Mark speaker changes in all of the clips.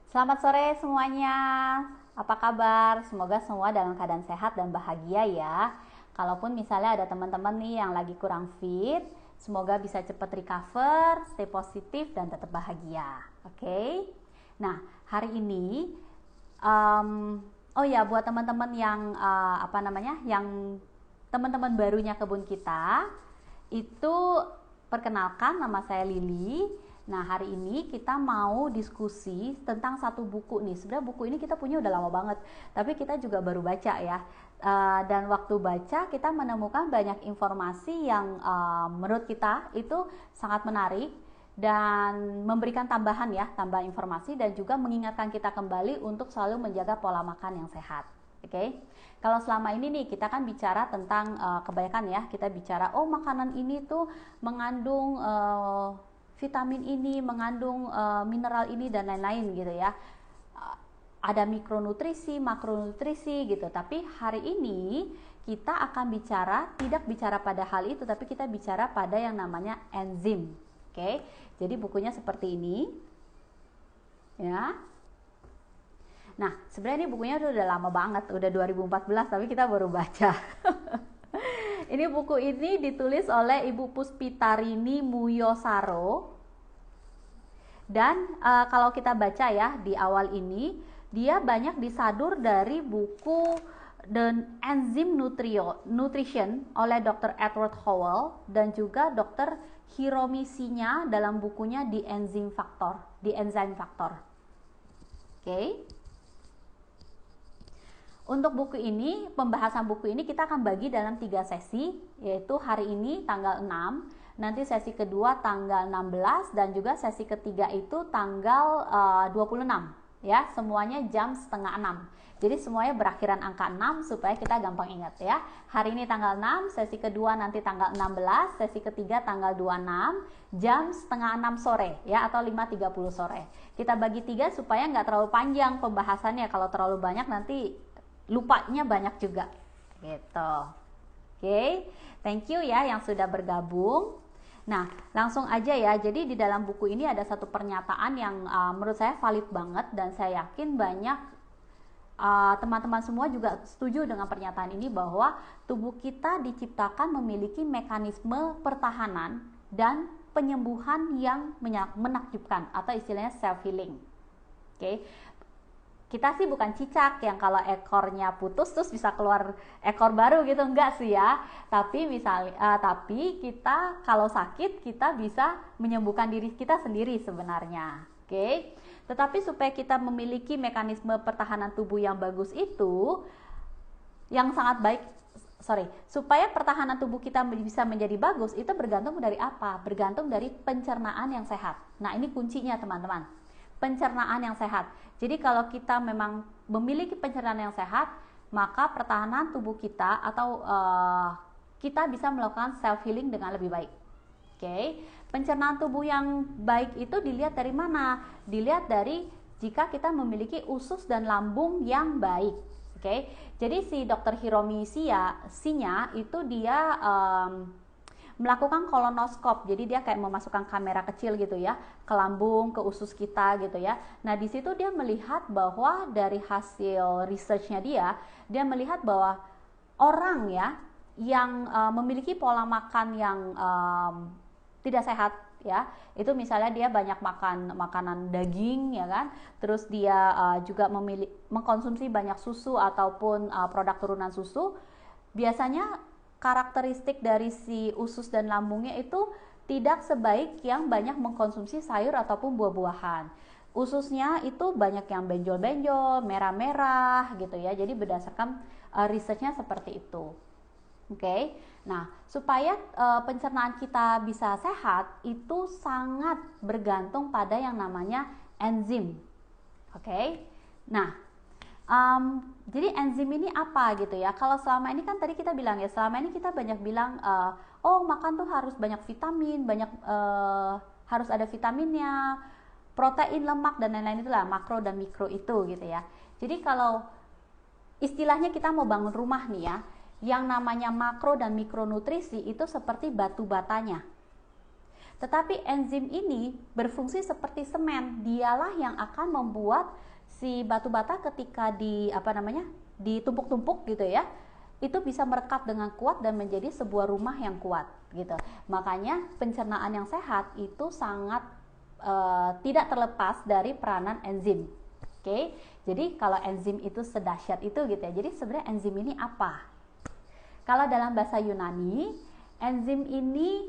Speaker 1: Selamat sore semuanya. Apa kabar? Semoga semua dalam keadaan sehat dan bahagia ya. Kalaupun misalnya ada teman-teman nih yang lagi kurang fit, semoga bisa cepat recover, stay positif dan tetap bahagia. Oke? Nah, hari ini um, oh ya, buat teman-teman yang yang teman-teman barunya kebun kita, itu perkenalkan, nama saya Lili. Nah, hari ini kita mau diskusi tentang satu buku nih. Sebenarnya buku ini kita punya udah lama banget, tapi kita juga baru baca ya. Dan waktu baca kita menemukan banyak informasi yang menurut kita itu sangat menarik dan memberikan tambahan informasi dan juga mengingatkan kita kembali untuk selalu menjaga pola makan yang sehat. Oke. Kalau selama ini nih kita kan bicara tentang kebanyakan ya, kita bicara makanan ini tuh mengandung vitamin ini, mengandung mineral ini dan lain-lain gitu ya. Ada mikronutrisi, makronutrisi gitu. Tapi hari ini kita akan tidak bicara pada hal itu, tapi kita bicara pada yang namanya enzim. Oke. Jadi bukunya seperti ini. Ya. Nah, sebenarnya ini bukunya udah lama banget, udah 2014, tapi kita baru baca. Ini buku ini ditulis oleh Ibu Puspitarini Muyosaro. Dan kalau kita baca ya di awal ini, dia banyak disadur dari buku The Enzyme Nutrition oleh Dr. Edward Howell dan juga Dr. Hiromi Shinya dalam bukunya The Enzyme Factor. Oke. Untuk buku ini, pembahasan buku ini kita akan bagi dalam 3 sesi, yaitu hari ini tanggal 6, nanti sesi kedua tanggal 16, dan juga sesi ketiga itu tanggal 26. Ya, semuanya jam setengah 6. Jadi semuanya berakhiran angka 6 supaya kita gampang ingat ya. Hari ini tanggal 6, sesi kedua nanti tanggal 16, sesi ketiga tanggal 26, jam setengah 6 sore ya, atau 5.30 sore. Kita bagi 3 supaya nggak terlalu panjang pembahasannya. Kalau terlalu banyak nanti lupanya banyak juga gitu. Oke, thank you ya yang sudah bergabung. Nah, langsung aja ya. Jadi di dalam buku ini ada satu pernyataan yang menurut saya valid banget, dan saya yakin banyak teman-teman semua juga setuju dengan pernyataan ini, bahwa tubuh kita diciptakan memiliki mekanisme pertahanan dan penyembuhan yang menakjubkan, atau istilahnya self healing. Oke. Kita sih bukan cicak yang kalau ekornya putus terus bisa keluar ekor baru gitu, enggak sih ya. Tapi tapi kita kalau sakit kita bisa menyembuhkan diri kita sendiri sebenarnya. Oke. Tetapi supaya kita memiliki mekanisme pertahanan tubuh yang bagus itu, yang sangat baik, supaya pertahanan tubuh kita bisa menjadi bagus, itu bergantung dari apa? Bergantung dari pencernaan yang sehat. Nah, ini kuncinya teman-teman. Pencernaan yang sehat. Jadi kalau kita memang memiliki pencernaan yang sehat, maka pertahanan tubuh kita atau kita bisa melakukan self healing dengan lebih baik. Oke. Pencernaan tubuh yang baik itu dilihat dari mana? Dilihat dari jika kita memiliki usus dan lambung yang baik. Oke. Jadi si Dr. Hiromi Shinya itu dia melakukan kolonoskop. Jadi dia kayak memasukkan kamera kecil gitu ya ke lambung, ke usus kita gitu ya. Nah, di situ dia melihat bahwa dari hasil researchnya dia melihat bahwa orang ya yang memiliki pola makan yang tidak sehat ya, itu misalnya dia banyak makan makanan daging ya kan, terus dia juga mengkonsumsi banyak susu ataupun produk turunan susu, biasanya karakteristik dari si usus dan lambungnya itu tidak sebaik yang banyak mengkonsumsi sayur ataupun buah-buahan. Ususnya itu banyak yang benjol-benjol, merah-merah gitu ya. Jadi berdasarkan risetnya seperti itu. Oke. Nah, supaya pencernaan kita bisa sehat itu sangat bergantung pada yang namanya enzim. Oke. Nah, jadi enzim ini apa gitu ya? Kalau selama ini kan tadi kita bilang ya, selama ini kita banyak bilang, makan tuh harus banyak vitamin, harus ada vitaminnya, protein, lemak dan lain-lain, itulah makro dan mikro itu gitu ya. Jadi kalau istilahnya kita mau bangun rumah nih ya, yang namanya makro dan mikronutrisi itu seperti batu batanya. Tetapi enzim ini berfungsi seperti semen. Dialah yang akan membuat si batu bata ketika ditumpuk-tumpuk gitu ya, itu bisa merekat dengan kuat dan menjadi sebuah rumah yang kuat gitu. Makanya pencernaan yang sehat itu sangat tidak terlepas dari peranan enzim. Oke, jadi kalau enzim itu sedahsyat itu gitu ya. Jadi sebenarnya enzim ini apa? Kalau dalam bahasa Yunani, enzim ini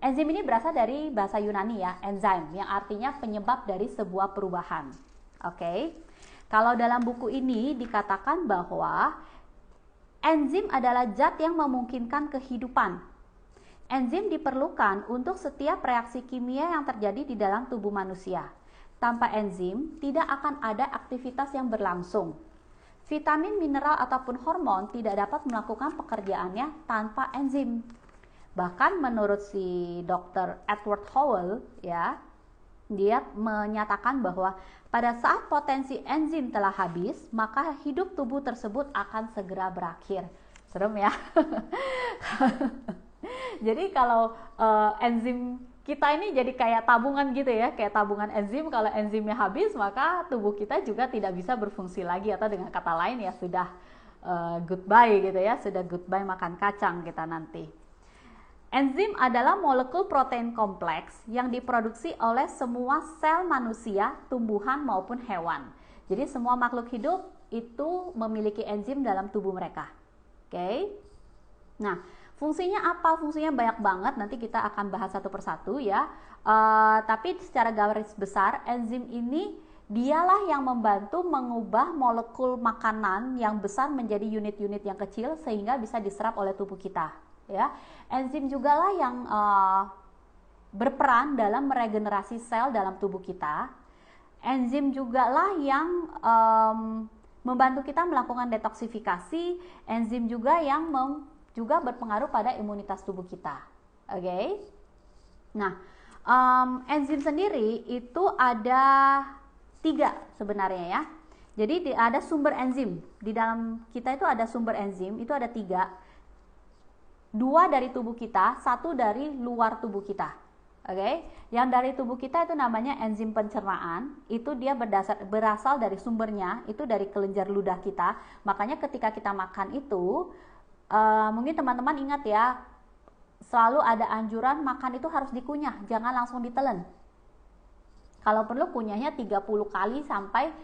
Speaker 1: enzim ini berasal dari bahasa Yunani ya, enzyme, yang artinya penyebab dari sebuah perubahan. Oke. Kalau dalam buku ini dikatakan bahwa enzim adalah zat yang memungkinkan kehidupan. Enzim diperlukan untuk setiap reaksi kimia yang terjadi di dalam tubuh manusia. Tanpa enzim, tidak akan ada aktivitas yang berlangsung. Vitamin, mineral, ataupun hormon tidak dapat melakukan pekerjaannya tanpa enzim. Bahkan menurut si Dr. Edward Howell, ya, dia menyatakan bahwa pada saat potensi enzim telah habis, maka hidup tubuh tersebut akan segera berakhir. Serem ya. Jadi kalau enzim kita ini jadi kayak tabungan gitu ya, kayak tabungan enzim. Kalau enzimnya habis, maka tubuh kita juga tidak bisa berfungsi lagi, atau dengan kata lain ya sudah goodbye gitu ya, sudah goodbye makan kacang kita nanti. Enzim adalah molekul protein kompleks yang diproduksi oleh semua sel manusia, tumbuhan maupun hewan. Jadi semua makhluk hidup itu memiliki enzim dalam tubuh mereka. Oke. Nah, fungsinya apa? Fungsinya banyak banget, nanti kita akan bahas satu persatu ya. Tapi secara garis besar, enzim ini dialah yang membantu mengubah molekul makanan yang besar menjadi unit-unit yang kecil sehingga bisa diserap oleh tubuh kita. Ya, enzim juga lah yang berperan dalam meregenerasi sel dalam tubuh kita. Enzim juga lah yang membantu kita melakukan detoksifikasi. Enzim juga yang juga berpengaruh pada imunitas tubuh kita. Oke. Nah, enzim sendiri itu ada 3 sebenarnya ya. Jadi ada sumber enzim di dalam kita, itu ada sumber enzim, itu ada 3. 2 dari tubuh kita, 1 dari luar tubuh kita. Oke, yang dari tubuh kita itu namanya enzim pencernaan. Itu dia berasal dari sumbernya, itu dari kelenjar ludah kita. Makanya ketika kita makan itu, mungkin teman-teman ingat ya, selalu ada anjuran makan itu harus dikunyah, jangan langsung ditelan. Kalau perlu kunyahnya 30 kali sampai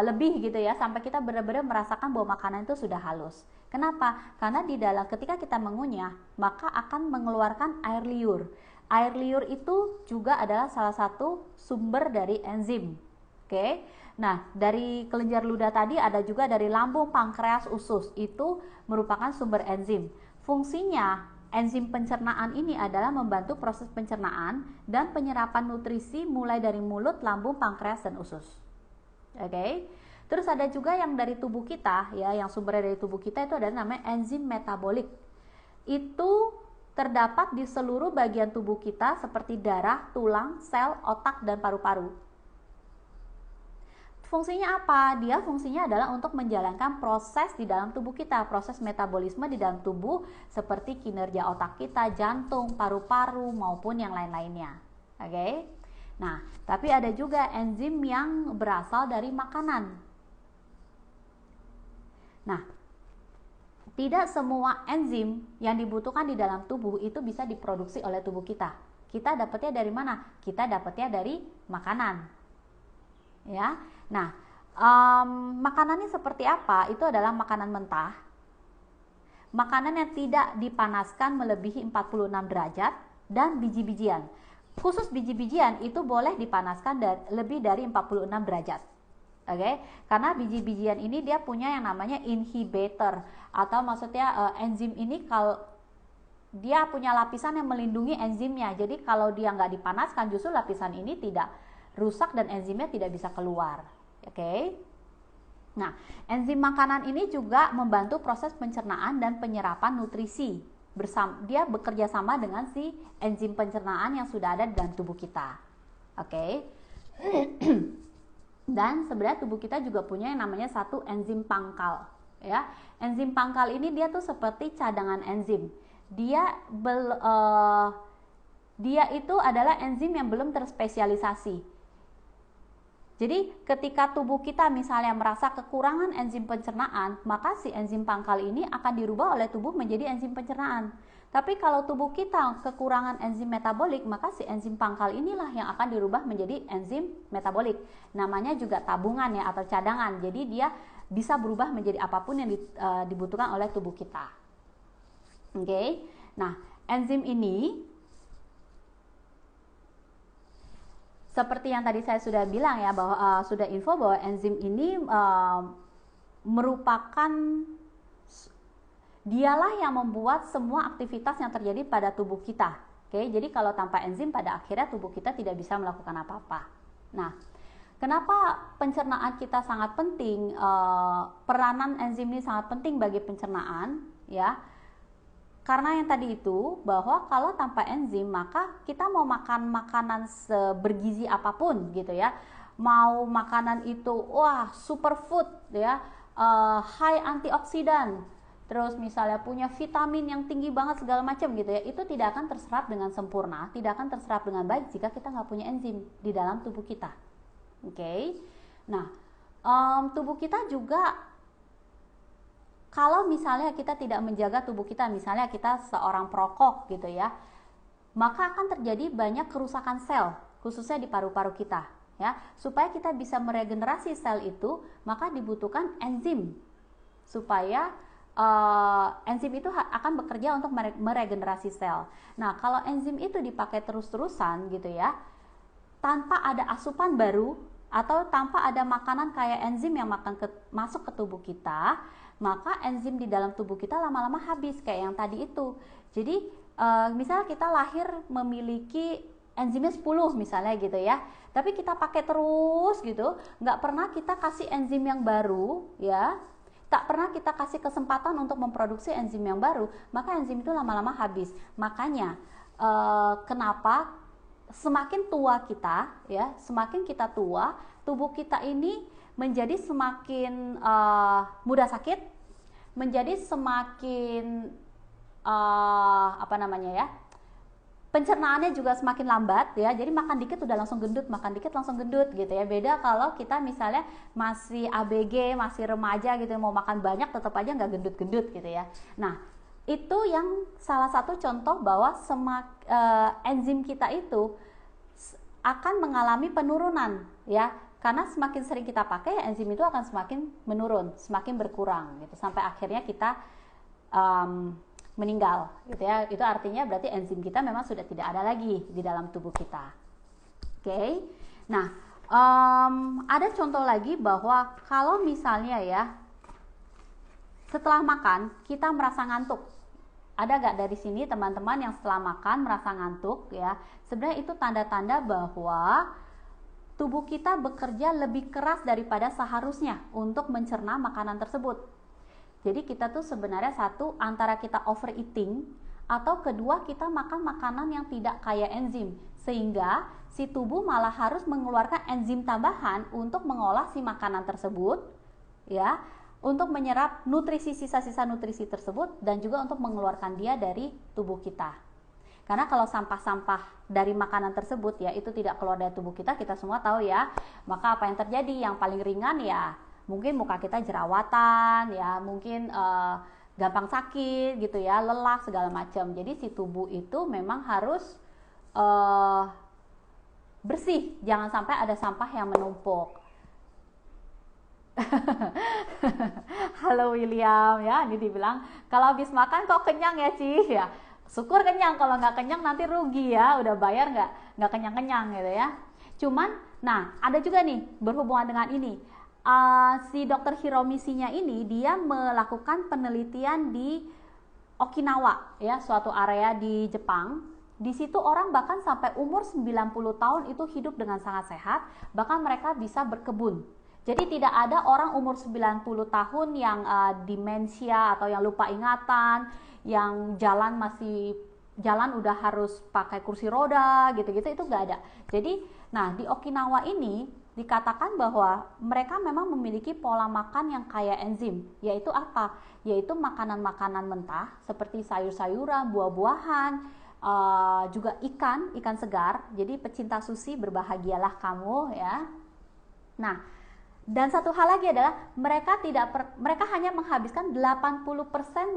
Speaker 1: lebih gitu ya, sampai kita benar-benar merasakan bahwa makanan itu sudah halus. Kenapa? Karena di dalam ketika kita mengunyah, maka akan mengeluarkan air liur. Air liur itu juga adalah salah satu sumber dari enzim. Oke. Nah, dari kelenjar ludah tadi ada juga dari lambung, pankreas, usus. Itu merupakan sumber enzim. Fungsinya enzim pencernaan ini adalah membantu proses pencernaan dan penyerapan nutrisi mulai dari mulut, lambung, pankreas, dan usus. Oke. Terus ada juga yang dari tubuh kita ya, yang sumbernya dari tubuh kita itu ada namanya enzim metabolik. Itu terdapat di seluruh bagian tubuh kita seperti darah, tulang, sel, otak, dan paru-paru. Fungsinya apa? Dia fungsinya adalah untuk menjalankan proses di dalam tubuh kita, proses metabolisme di dalam tubuh seperti kinerja otak kita, jantung, paru-paru, maupun yang lain-lainnya. Oke. Nah, tapi ada juga enzim yang berasal dari makanan. Nah, tidak semua enzim yang dibutuhkan di dalam tubuh itu bisa diproduksi oleh tubuh kita. Kita dapatnya dari mana? Kita dapatnya dari makanan. Ya. Nah, makanannya seperti apa? Itu adalah makanan mentah. Makanan yang tidak dipanaskan melebihi 46 derajat dan biji-bijian. Khusus biji-bijian itu boleh dipanaskan lebih dari 46 derajat. Oke, karena biji-bijian ini dia punya yang namanya inhibitor, atau maksudnya enzim ini kalau dia punya lapisan yang melindungi enzimnya. Jadi kalau dia nggak dipanaskan, justru lapisan ini tidak rusak dan enzimnya tidak bisa keluar. Oke. Nah, enzim makanan ini juga membantu proses pencernaan dan penyerapan nutrisi. Dia bekerja sama dengan si enzim pencernaan yang sudah ada di dalam tubuh kita. Oke. Dan sebenarnya tubuh kita juga punya yang namanya satu enzim pangkal, ya. Enzim pangkal ini dia tuh seperti cadangan enzim. dia itu adalah enzim yang belum terspesialisasi. Jadi ketika tubuh kita misalnya merasa kekurangan enzim pencernaan, maka si enzim pangkal ini akan dirubah oleh tubuh menjadi enzim pencernaan. Tapi kalau tubuh kita kekurangan enzim metabolik, maka si enzim pangkal inilah yang akan dirubah menjadi enzim metabolik. Namanya juga tabungan ya, atau cadangan. Jadi dia bisa berubah menjadi apapun yang dibutuhkan oleh tubuh kita. Oke. Nah, enzim ini seperti yang tadi saya sudah bilang ya, bahwa sudah info bahwa enzim ini merupakan, dialah yang membuat semua aktivitas yang terjadi pada tubuh kita. Oke, jadi kalau tanpa enzim pada akhirnya tubuh kita tidak bisa melakukan apa-apa. Nah, kenapa pencernaan kita sangat penting? Peranan enzim ini sangat penting bagi pencernaan, ya. Karena yang tadi itu, bahwa kalau tanpa enzim maka kita mau makan makanan bergizi apapun gitu ya, mau makanan itu wah superfood ya, high antioksidan, terus misalnya punya vitamin yang tinggi banget segala macam gitu ya, itu tidak akan terserap dengan sempurna, tidak akan terserap dengan baik jika kita nggak punya enzim di dalam tubuh kita. Oke. Nah, tubuh kita juga, kalau misalnya kita tidak menjaga tubuh kita, misalnya kita seorang perokok gitu ya, maka akan terjadi banyak kerusakan sel, khususnya di paru-paru kita ya. Supaya kita bisa meregenerasi sel itu, maka dibutuhkan enzim supaya enzim itu akan bekerja untuk meregenerasi sel. Nah, kalau enzim itu dipakai terus-terusan gitu ya, tanpa ada asupan baru atau tanpa ada makanan kayak enzim yang masuk ke tubuh kita, maka enzim di dalam tubuh kita lama-lama habis kayak yang tadi itu. Jadi misalnya kita lahir memiliki enzimnya 10 misalnya gitu ya, tapi kita pakai terus gitu, nggak pernah kita kasih enzim yang baru ya, tak pernah kita kasih kesempatan untuk memproduksi enzim yang baru, maka enzim itu lama-lama habis. Makanya kenapa semakin tua kita ya, semakin kita tua, tubuh kita ini menjadi semakin mudah sakit, menjadi semakin pencernaannya juga semakin lambat ya. Jadi makan dikit udah langsung gendut, makan dikit langsung gendut gitu ya. Beda kalau kita misalnya masih ABG, masih remaja gitu, mau makan banyak tetap aja nggak gendut-gendut gitu ya. Nah, itu yang salah satu contoh bahwa enzim kita itu akan mengalami penurunan ya. Karena semakin sering kita pakai, enzim itu akan semakin menurun, semakin berkurang gitu, sampai akhirnya kita meninggal gitu ya. Itu artinya berarti enzim kita memang sudah tidak ada lagi di dalam tubuh kita. Oke. Nah, ada contoh lagi bahwa kalau misalnya ya, setelah makan kita merasa ngantuk. Ada gak dari sini teman-teman yang setelah makan merasa ngantuk ya? Sebenarnya itu tanda-tanda bahwa tubuh kita bekerja lebih keras daripada seharusnya untuk mencerna makanan tersebut. Jadi kita tuh sebenarnya satu, antara kita overeating, atau kedua kita makan makanan yang tidak kaya enzim, sehingga si tubuh malah harus mengeluarkan enzim tambahan untuk mengolah si makanan tersebut ya, untuk menyerap nutrisi, sisa-sisa nutrisi tersebut, dan juga untuk mengeluarkan dia dari tubuh kita. Karena kalau sampah-sampah dari makanan tersebut ya itu tidak keluar dari tubuh kita, kita semua tahu ya, maka apa yang terjadi? Yang paling ringan ya mungkin muka kita jerawatan ya, mungkin gampang sakit gitu ya, lelah segala macam. Jadi si tubuh itu memang harus bersih, jangan sampai ada sampah yang menumpuk. Halo William ya, ini dibilang kalau habis makan kok kenyang ya Ci ya. Syukur kenyang, kalau nggak kenyang nanti rugi ya, udah bayar nggak kenyang-kenyang gitu ya. Cuman, nah ada juga nih berhubungan dengan ini, si dokter Hiromisinya ini dia melakukan penelitian di Okinawa ya, suatu area di Jepang. Di situ orang bahkan sampai umur 90 tahun itu hidup dengan sangat sehat, bahkan mereka bisa berkebun. Jadi tidak ada orang umur 90 tahun yang demensia atau yang lupa ingatan, yang jalan udah harus pakai kursi roda gitu-gitu, itu nggak ada. Jadi, nah di Okinawa ini dikatakan bahwa mereka memang memiliki pola makan yang kaya enzim, yaitu apa? Yaitu makanan-makanan mentah seperti sayur-sayuran, buah-buahan, juga ikan segar. Jadi pecinta sushi, berbahagialah kamu ya. Nah, dan satu hal lagi adalah mereka hanya menghabiskan 80%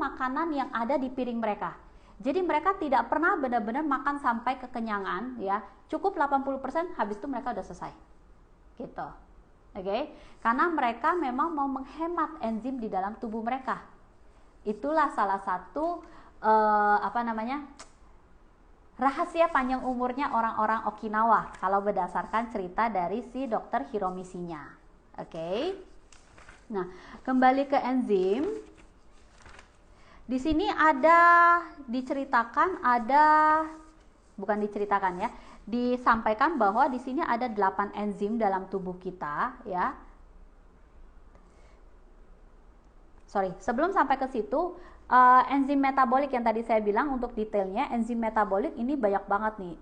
Speaker 1: makanan yang ada di piring mereka. Jadi mereka tidak pernah benar-benar makan sampai kekenyangan ya. Cukup 80%, habis itu mereka udah selesai. Gitu. Oke? Karena mereka memang mau menghemat enzim di dalam tubuh mereka. Itulah salah satu rahasia panjang umurnya orang-orang Okinawa kalau berdasarkan cerita dari si dokter Hiromisinya. Oke. Nah, kembali ke enzim. Di sini disampaikan bahwa di sini ada 8 enzim dalam tubuh kita ya. Sebelum sampai ke situ, enzim metabolik yang tadi saya bilang, untuk detailnya enzim metabolik ini banyak banget nih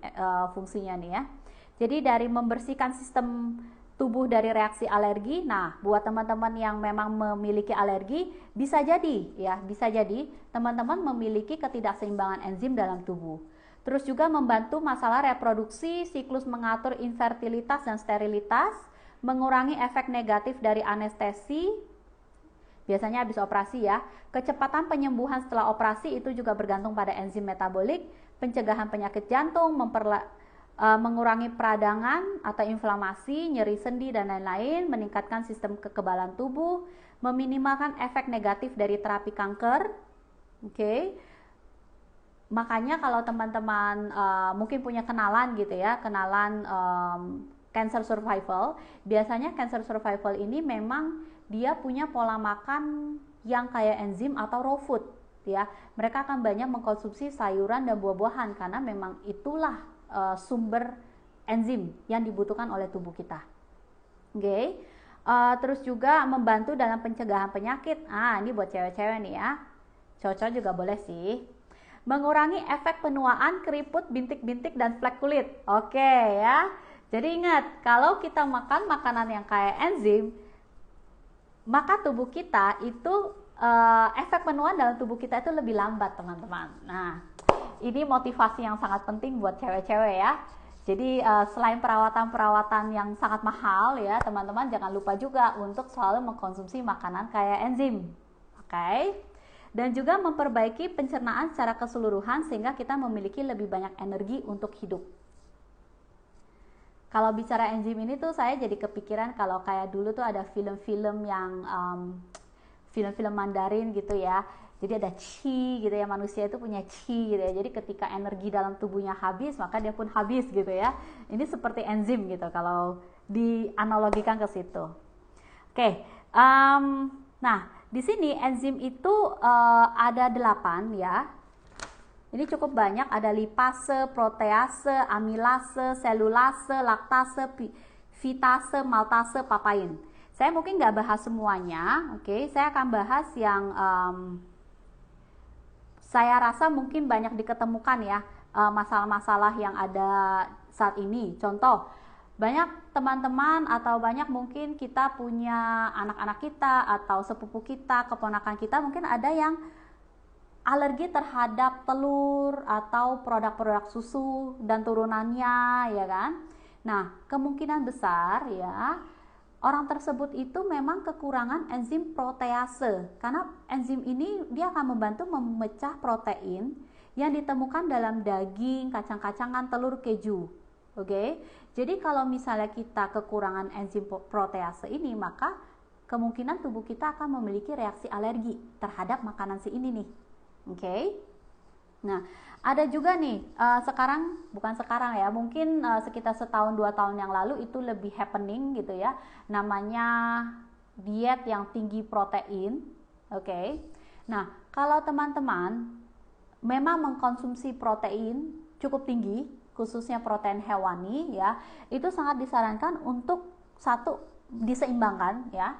Speaker 1: fungsinya nih ya. Jadi dari membersihkan sistem tubuh dari reaksi alergi. Nah, buat teman-teman yang memang memiliki alergi, bisa jadi teman-teman memiliki ketidakseimbangan enzim dalam tubuh. Terus juga membantu masalah reproduksi, siklus mengatur infertilitas dan sterilitas, mengurangi efek negatif dari anestesi, biasanya habis operasi ya. Kecepatan penyembuhan setelah operasi itu juga bergantung pada enzim metabolik, pencegahan penyakit jantung, mengurangi peradangan atau inflamasi, nyeri sendi dan lain-lain, meningkatkan sistem kekebalan tubuh, meminimalkan efek negatif dari terapi kanker. Oke. Makanya kalau teman-teman mungkin punya kenalan gitu ya, cancer survival, biasanya cancer survival ini memang dia punya pola makan yang kaya enzim atau raw food ya. Mereka akan banyak mengkonsumsi sayuran dan buah-buahan karena memang itulah sumber enzim yang dibutuhkan oleh tubuh kita. Oke. Terus juga membantu dalam pencegahan penyakit. Ini buat cewek-cewek nih ya. Cowok juga boleh sih. Mengurangi efek penuaan, keriput, bintik-bintik dan flek kulit. Oke ya. Jadi ingat, kalau kita makan makanan yang kaya enzim, maka tubuh kita itu efek penuaan dalam tubuh kita itu lebih lambat, teman-teman. Nah, ini motivasi yang sangat penting buat cewek-cewek ya. Jadi selain perawatan-perawatan yang sangat mahal ya, teman-teman jangan lupa juga untuk selalu mengkonsumsi makanan kaya enzim. Oke? Dan juga memperbaiki pencernaan secara keseluruhan sehingga kita memiliki lebih banyak energi untuk hidup. Kalau bicara enzim ini tuh saya jadi kepikiran kalau kayak dulu tuh ada film-film yang film-film Mandarin gitu ya. Jadi ada qi gitu ya, manusia itu punya qi gitu ya. Jadi ketika energi dalam tubuhnya habis, maka dia pun habis gitu ya. Ini seperti enzim gitu kalau dianalogikan ke situ. Oke, nah di sini enzim itu ada 8 ya. Ini cukup banyak, ada lipase, protease, amilase, selulase, laktase, fitase, maltase, papain. Saya mungkin nggak bahas semuanya, oke? Saya akan bahas yang saya rasa mungkin banyak diketemukan ya, masalah-masalah yang ada saat ini. Contoh, banyak teman-teman atau banyak mungkin kita punya anak-anak kita atau sepupu kita, keponakan kita, mungkin ada yang alergi terhadap telur atau produk-produk susu dan turunannya ya kan. Nah, kemungkinan besar ya orang tersebut itu memang kekurangan enzim protease, karena enzim ini dia akan membantu memecah protein yang ditemukan dalam daging, kacang-kacangan, telur, keju. Oke. Jadi kalau misalnya kita kekurangan enzim protease ini, maka kemungkinan tubuh kita akan memiliki reaksi alergi terhadap makanan si ini nih. Oke. Nah, ada juga nih bukan sekarang ya, mungkin sekitar setahun 2 tahun yang lalu itu lebih happening gitu ya, namanya diet yang tinggi protein. Oke. Nah, kalau teman-teman memang mengkonsumsi protein cukup tinggi, khususnya protein hewani ya, itu sangat disarankan untuk diseimbangkan ya,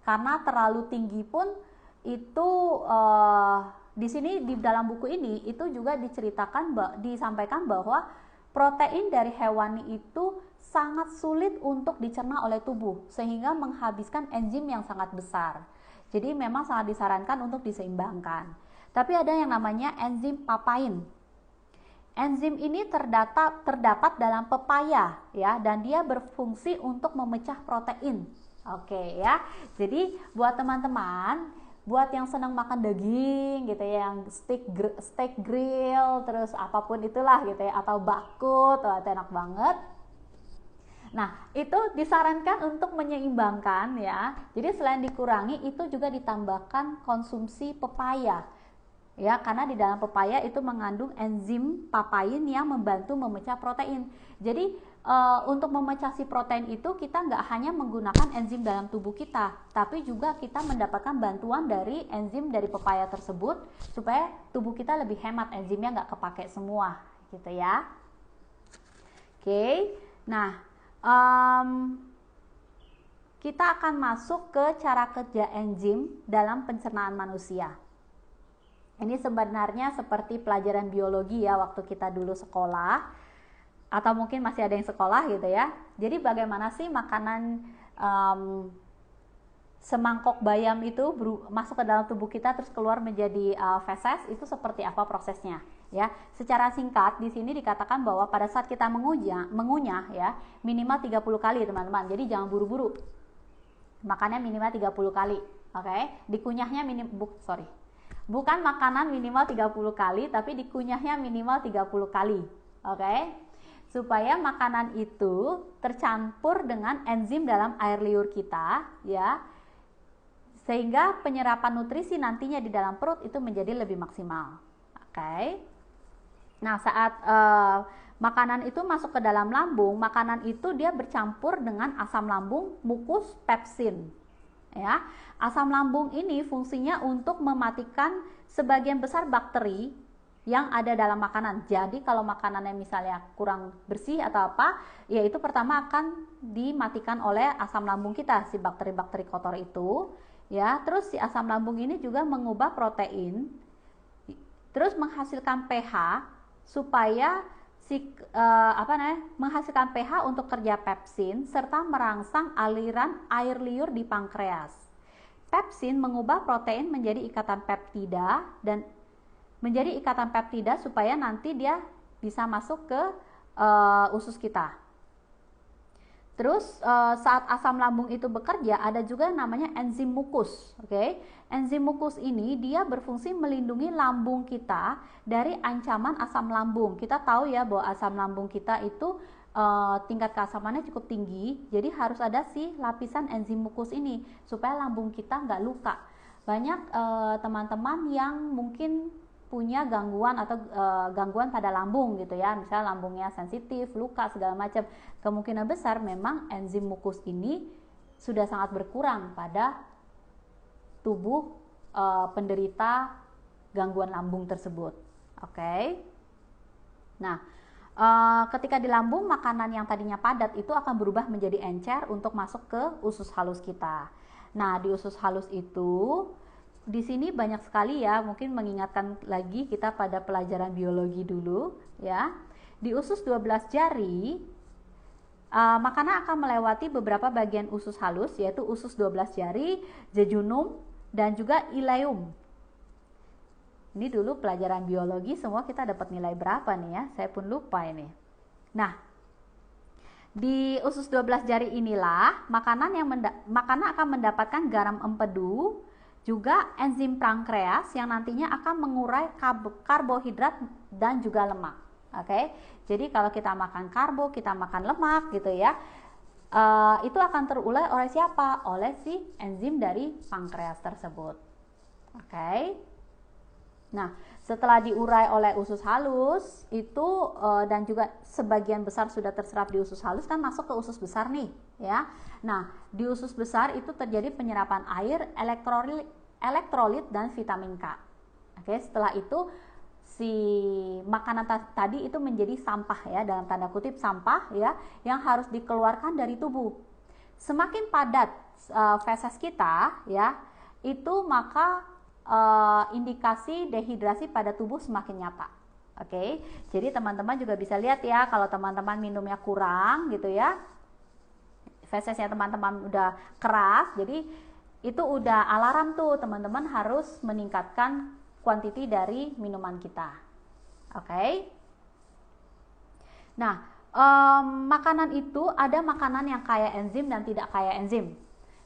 Speaker 1: karena terlalu tinggi pun itu di sini di dalam buku ini itu juga disampaikan bahwa protein dari hewani itu sangat sulit untuk dicerna oleh tubuh sehingga menghabiskan enzim yang sangat besar. Jadi memang sangat disarankan untuk diseimbangkan. Tapi ada yang namanya enzim papain. Enzim ini terdapat dalam pepaya ya, dan dia berfungsi untuk memecah protein. Oke ya. Jadi buat teman-teman, buat yang senang makan daging gitu ya, yang steak grill terus apapun itulah gitu ya, atau bakut, itu enak banget. Nah, itu disarankan untuk menyeimbangkan ya. Jadi selain dikurangi, itu juga ditambahkan konsumsi pepaya. Ya, karena di dalam pepaya itu mengandung enzim papain yang membantu memecah protein. Jadi untuk memecah si protein itu kita nggak hanya menggunakan enzim dalam tubuh kita, tapi juga kita mendapatkan bantuan dari enzim dari pepaya tersebut supaya tubuh kita lebih hemat, enzimnya nggak kepake semua gitu ya. Oke, nah kita akan masuk ke cara kerja enzim dalam pencernaan manusia. Ini sebenarnya seperti pelajaran biologi ya waktu kita dulu sekolah, atau mungkin masih ada yang sekolah gitu ya. Jadi bagaimana sih makanan semangkok bayam itu masuk ke dalam tubuh kita terus keluar menjadi feses, itu seperti apa prosesnya ya. Secara singkat di sini dikatakan bahwa pada saat kita mengunyah ya, minimal 30 kali teman-teman. Jadi jangan buru-buru. Makannya minimal 30 kali. Oke? Dikunyahnya bukan makanan minimal 30 kali, tapi dikunyahnya minimal 30 kali. Oke? Supaya makanan itu tercampur dengan enzim dalam air liur kita, ya. Sehingga penyerapan nutrisi nantinya di dalam perut itu menjadi lebih maksimal. Oke? Nah, saat makanan itu masuk ke dalam lambung, makanan itu dia bercampur dengan asam lambung, mukus, pepsin. Ya, asam lambung ini fungsinya untuk mematikan sebagian besar bakteri yang ada dalam makanan. Jadi kalau makanannya misalnya kurang bersih atau apa, ya itu pertama akan dimatikan oleh asam lambung kita, si bakteri-bakteri kotor itu. Ya, terus si asam lambung ini juga mengubah protein, terus menghasilkan pH supaya menghasilkan pH untuk kerja pepsin serta merangsang aliran air liur di pankreas. Pepsin mengubah protein menjadi ikatan peptida dan menjadi ikatan peptida supaya nanti dia bisa masuk ke usus kita. Terus saat asam lambung itu bekerja, ada juga namanya enzim mukus. Oke? Enzim mukus ini dia berfungsi melindungi lambung kita dari ancaman asam lambung. Kita tahu ya bahwa asam lambung kita itu tingkat keasamannya cukup tinggi, jadi harus ada si lapisan enzim mukus ini supaya lambung kita nggak luka. Banyak teman-teman yang mungkin punya gangguan atau gangguan pada lambung gitu ya, misalnya lambungnya sensitif, luka segala macam, kemungkinan besar memang enzim mukus ini sudah sangat berkurang pada tubuh penderita gangguan lambung tersebut. Oke. Nah, ketika di lambung, makanan yang tadinya padat itu akan berubah menjadi encer untuk masuk ke usus halus kita. Nah, di usus halus itu di sini banyak sekali ya, mungkin mengingatkan lagi kita pada pelajaran biologi dulu ya. Di usus 12 jari, makanan akan melewati beberapa bagian usus halus, yaitu usus 12 jari, jejunum, dan juga ileum. Ini dulu pelajaran biologi, semua kita dapat nilai berapa nih ya, saya pun lupa ini. Nah, di usus 12 jari inilah makanan akan mendapatkan garam empedu, juga enzim pankreas yang nantinya akan mengurai karbohidrat dan juga lemak. Oke, jadi kalau kita makan karbo, kita makan lemak gitu ya, itu akan terurai oleh siapa? Oleh si enzim dari pankreas tersebut. Oke. Nah, setelah diurai oleh usus halus itu dan juga sebagian besar sudah terserap di usus halus, kan masuk ke usus besar nih ya. Nah, di usus besar itu terjadi penyerapan air, elektrolit dan vitamin K. Oke, setelah itu si makanan tadi itu menjadi sampah ya, dalam tanda kutip sampah ya, yang harus dikeluarkan dari tubuh. Semakin padat feses kita ya, itu maka indikasi dehidrasi pada tubuh semakin nyata. Oke, jadi teman-teman juga bisa lihat ya, kalau teman-teman minumnya kurang gitu ya, fesesnya teman-teman udah keras, jadi itu udah alarm tuh teman-teman harus meningkatkan kuantiti dari minuman kita. Oke. Nah, makanan itu ada makanan yang kaya enzim dan tidak kaya enzim.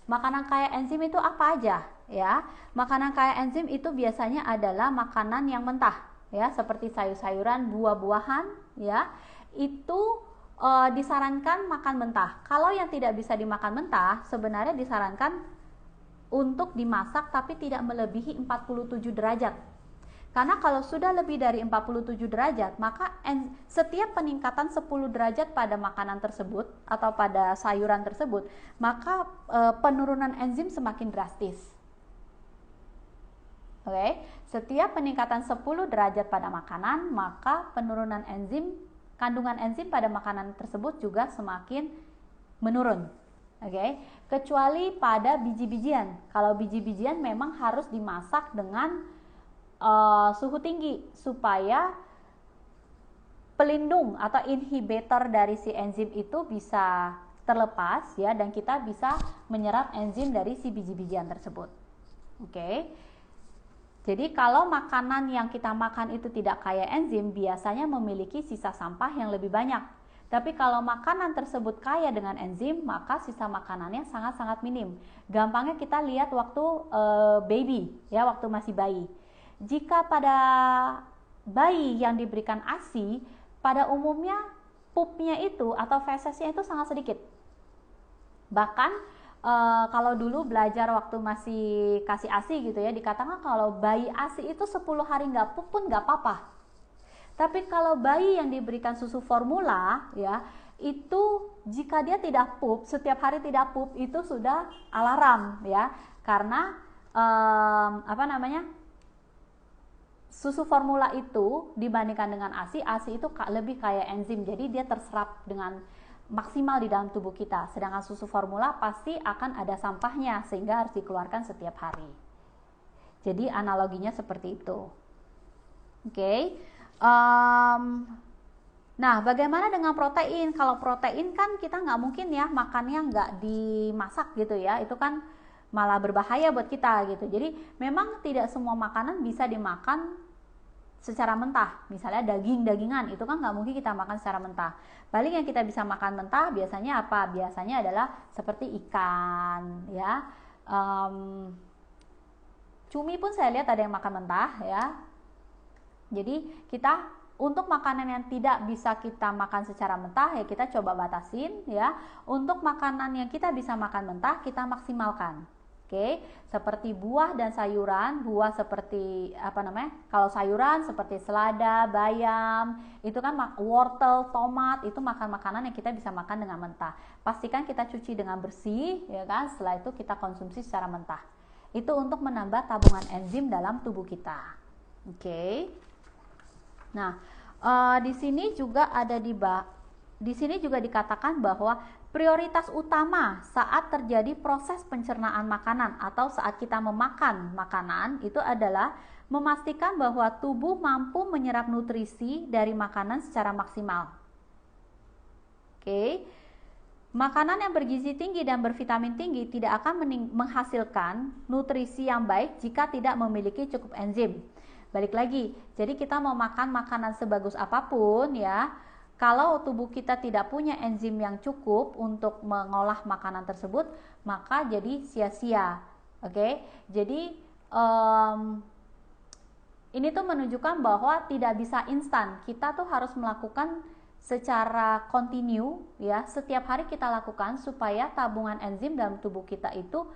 Speaker 1: Makanan kaya enzim itu apa aja ya? Makanan kaya enzim itu biasanya adalah makanan yang mentah ya, seperti sayur-sayuran, buah-buahan ya. Itu disarankan makan mentah. Kalau yang tidak bisa dimakan mentah, sebenarnya disarankan untuk dimasak tapi tidak melebihi 47 derajat. Karena kalau sudah lebih dari 47 derajat, maka setiap peningkatan 10 derajat pada makanan tersebut atau pada sayuran tersebut, maka penurunan enzim semakin drastis. Oke, setiap peningkatan 10 derajat pada makanan, maka penurunan kandungan enzim pada makanan tersebut juga semakin menurun. Oke, kecuali pada biji-bijian. Kalau biji-bijian memang harus dimasak dengan suhu tinggi supaya pelindung atau inhibitor dari si enzim itu bisa terlepas ya, dan kita bisa menyerap enzim dari si biji-bijian tersebut. Oke. Jadi kalau makanan yang kita makan itu tidak kaya enzim, biasanya memiliki sisa sampah yang lebih banyak. Tapi kalau makanan tersebut kaya dengan enzim, maka sisa makanannya sangat-sangat minim. Gampangnya kita lihat waktu baby, ya, waktu masih bayi. Jika pada bayi yang diberikan ASI, pada umumnya pupnya itu atau fesesnya itu sangat sedikit. Bahkan kalau dulu belajar waktu masih kasih ASI gitu ya, dikatakan kalau bayi ASI itu 10 hari nggak pup pun nggak apa-apa. Tapi kalau bayi yang diberikan susu formula ya, itu jika dia tidak pup, setiap hari tidak pup, itu sudah alarm ya, karena susu formula itu dibandingkan dengan ASI itu lebih kaya enzim, jadi dia terserap dengan maksimal di dalam tubuh kita. Sedangkan susu formula pasti akan ada sampahnya sehingga harus dikeluarkan setiap hari. Jadi analoginya seperti itu. Oke. Nah, bagaimana dengan protein? Kalau protein kan kita nggak mungkin ya makannya nggak dimasak gitu ya. Itu kan malah berbahaya buat kita gitu. Jadi memang tidak semua makanan bisa dimakan secara mentah. Misalnya dagingan itu kan nggak mungkin kita makan secara mentah. Paling yang kita bisa makan mentah biasanya apa? Biasanya adalah seperti ikan ya, cumi pun saya lihat ada yang makan mentah ya. Jadi kita untuk makanan yang tidak bisa kita makan secara mentah ya kita coba batasin ya. Untuk makanan yang kita bisa makan mentah kita maksimalkan. Oke, seperti buah dan sayuran. Buah seperti kalau sayuran seperti selada, bayam, itu kan wortel, tomat, itu makanan yang kita bisa makan dengan mentah. Pastikan kita cuci dengan bersih ya kan. Setelah itu kita konsumsi secara mentah. Itu untuk menambah tabungan enzim dalam tubuh kita. Oke. Nah, di sini juga dikatakan bahwa prioritas utama saat terjadi proses pencernaan makanan atau saat kita memakan makanan itu adalah memastikan bahwa tubuh mampu menyerap nutrisi dari makanan secara maksimal. Oke. Makanan yang bergizi tinggi dan bervitamin tinggi tidak akan menghasilkan nutrisi yang baik jika tidak memiliki cukup enzim. Balik lagi, jadi kita mau makan makanan sebagus apapun ya, kalau tubuh kita tidak punya enzim yang cukup untuk mengolah makanan tersebut, maka jadi sia-sia. Oke, jadi ini tuh menunjukkan bahwa tidak bisa instan. Kita tuh harus melakukan secara kontinu ya, setiap hari kita lakukan supaya tabungan enzim dalam tubuh kita itu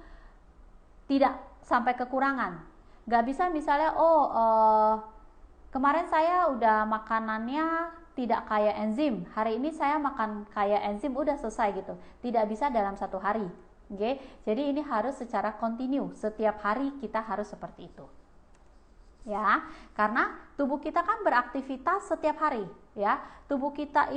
Speaker 1: tidak sampai kekurangan. Gak bisa misalnya kemarin saya udah makanannya tidak kaya enzim, hari ini saya makan kaya enzim, udah selesai gitu. Tidak bisa dalam satu hari. Oke, jadi ini harus secara kontinu, setiap hari kita harus seperti itu. ya, karena tubuh kita kan beraktivitas setiap hari, ya. Tubuh kita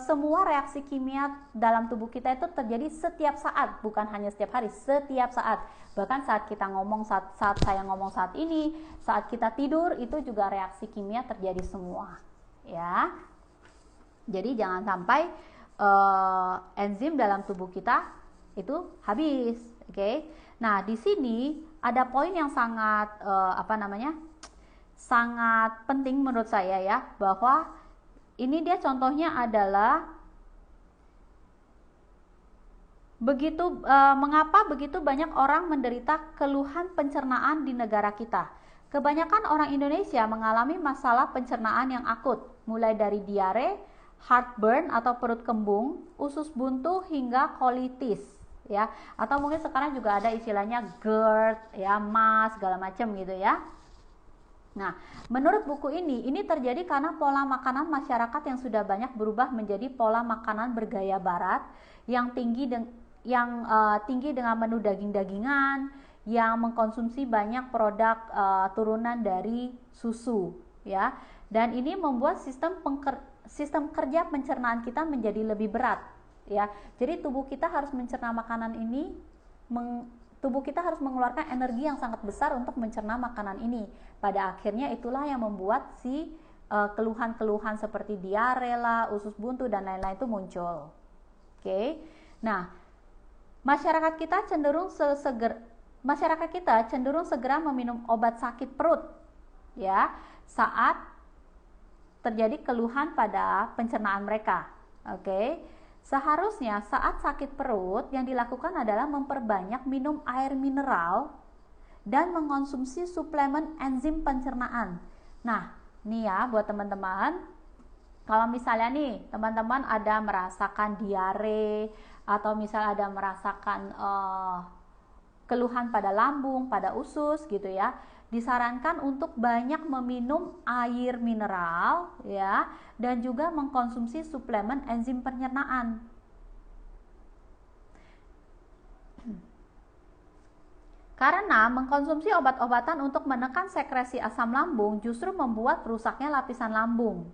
Speaker 1: semua reaksi kimia dalam tubuh kita itu terjadi setiap saat, bukan hanya setiap hari, setiap saat. Bahkan saat kita ngomong, saat saya ngomong saat ini, saat kita tidur, itu juga reaksi kimia terjadi semua, ya. Jadi jangan sampai enzim dalam tubuh kita itu habis, oke? Nah, di sini ada poin yang sangat sangat penting menurut saya, ya, bahwa ini dia contohnya adalah mengapa begitu banyak orang menderita keluhan pencernaan di negara kita. Kebanyakan orang Indonesia mengalami masalah pencernaan yang akut, mulai dari diare, heartburn atau perut kembung, usus buntu hingga kolitis, ya. Atau mungkin sekarang juga ada istilahnya GERD, ya, MAS segala macam gitu, ya. Nah, menurut buku ini terjadi karena pola makanan masyarakat yang sudah banyak berubah menjadi pola makanan bergaya barat yang tinggi dengan menu daging-dagingan, yang mengkonsumsi banyak produk turunan dari susu, ya. Dan ini membuat sistem kerja pencernaan kita menjadi lebih berat, ya. Jadi tubuh kita harus mencerna makanan ini, tubuh kita harus mengeluarkan energi yang sangat besar untuk mencerna makanan ini. Pada akhirnya itulah yang membuat keluhan-keluhan seperti diare lah, usus buntu dan lain-lain itu muncul. Oke. Nah, masyarakat kita cenderung segera meminum obat sakit perut, ya, saat terjadi keluhan pada pencernaan mereka. Oke. Seharusnya saat sakit perut yang dilakukan adalah memperbanyak minum air mineral dan mengkonsumsi suplemen enzim pencernaan. Nah, nih ya buat teman-teman, kalau misalnya nih teman-teman ada merasakan diare atau misalnya ada merasakan keluhan pada lambung, pada usus gitu, ya, disarankan untuk banyak meminum air mineral, ya, dan juga mengkonsumsi suplemen enzim pencernaan. Karena mengkonsumsi obat-obatan untuk menekan sekresi asam lambung justru membuat rusaknya lapisan lambung.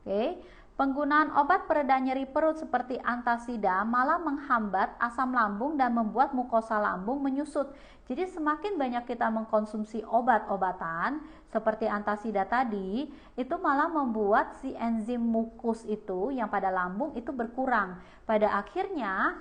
Speaker 1: Oke. Penggunaan obat pereda nyeri perut seperti antasida malah menghambat asam lambung dan membuat mukosa lambung menyusut. Jadi semakin banyak kita mengkonsumsi obat-obatan seperti antasida tadi, itu malah membuat si enzim mukus itu yang pada lambung itu berkurang. Pada akhirnya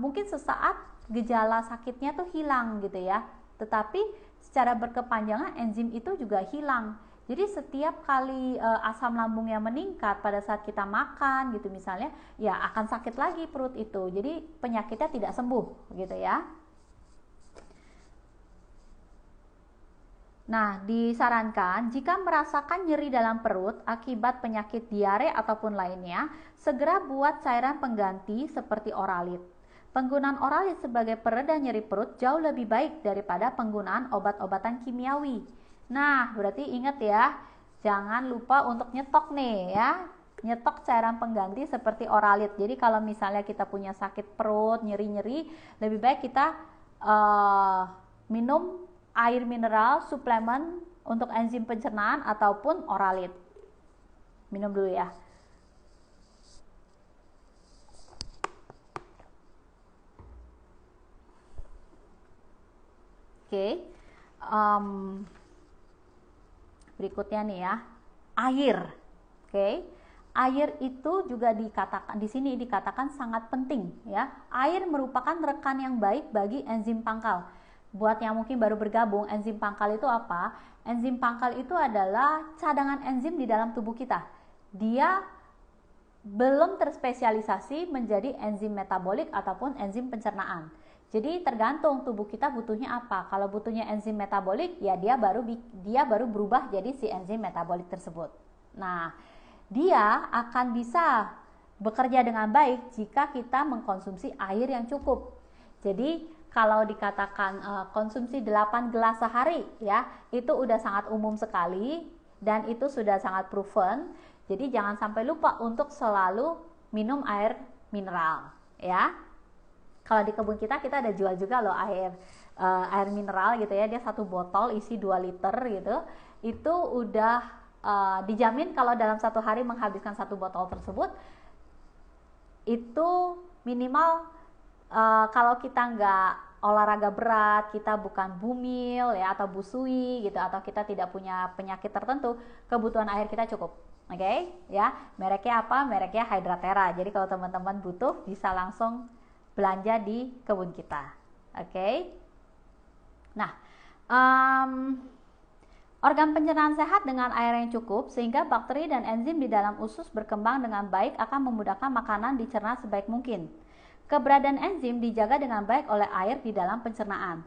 Speaker 1: mungkin sesaat gejala sakitnya tuh hilang gitu, ya. Tetapi secara berkepanjangan enzim itu juga hilang. Jadi setiap kali asam lambung yang meningkat pada saat kita makan gitu misalnya, ya akan sakit lagi perut itu. Jadi penyakitnya tidak sembuh gitu, ya. Nah, disarankan jika merasakan nyeri dalam perut akibat penyakit diare ataupun lainnya, segera buat cairan pengganti seperti Oralit. Penggunaan Oralit sebagai pereda nyeri perut jauh lebih baik daripada penggunaan obat-obatan kimiawi. Nah, berarti ingat ya, jangan lupa untuk nyetok nih, ya. Nyetok cairan pengganti seperti Oralit. Jadi kalau misalnya kita punya sakit perut, nyeri-nyeri, lebih baik kita minum air mineral, suplemen untuk enzim pencernaan ataupun Oralit. Minum dulu ya. Oke. Berikutnya nih ya, air. Oke. Air itu juga di sini dikatakan sangat penting, ya. Air merupakan rekan yang baik bagi enzim pangkal. Buat yang mungkin baru bergabung, enzim pangkal itu apa? Enzim pangkal itu adalah cadangan enzim di dalam tubuh kita. Dia belum terspesialisasi menjadi enzim metabolik ataupun enzim pencernaan. Jadi tergantung tubuh kita butuhnya apa. Kalau butuhnya enzim metabolik, ya dia baru berubah jadi si enzim metabolik tersebut. Nah, dia akan bisa bekerja dengan baik jika kita mengkonsumsi air yang cukup. Jadi kalau dikatakan konsumsi 8 gelas sehari, ya, itu udah sangat umum sekali dan itu sudah sangat proven. Jadi jangan sampai lupa untuk selalu minum air mineral, ya. Kalau di kebun kita ada jual juga loh air air mineral gitu ya, dia 1 botol isi 2 liter gitu, itu udah dijamin kalau dalam 1 hari menghabiskan 1 botol tersebut, itu minimal kalau kita nggak olahraga berat, kita bukan bumil ya atau busui gitu, atau kita tidak punya penyakit tertentu, kebutuhan air kita cukup. Oke, ya. Mereknya apa? Mereknya Hydratera. Jadi kalau teman-teman butuh bisa langsung belanja di kebun kita. Oke. Nah, organ pencernaan sehat dengan air yang cukup sehingga bakteri dan enzim di dalam usus berkembang dengan baik akan memudahkan makanan dicerna sebaik mungkin. Keberadaan enzim dijaga dengan baik oleh air di dalam pencernaan.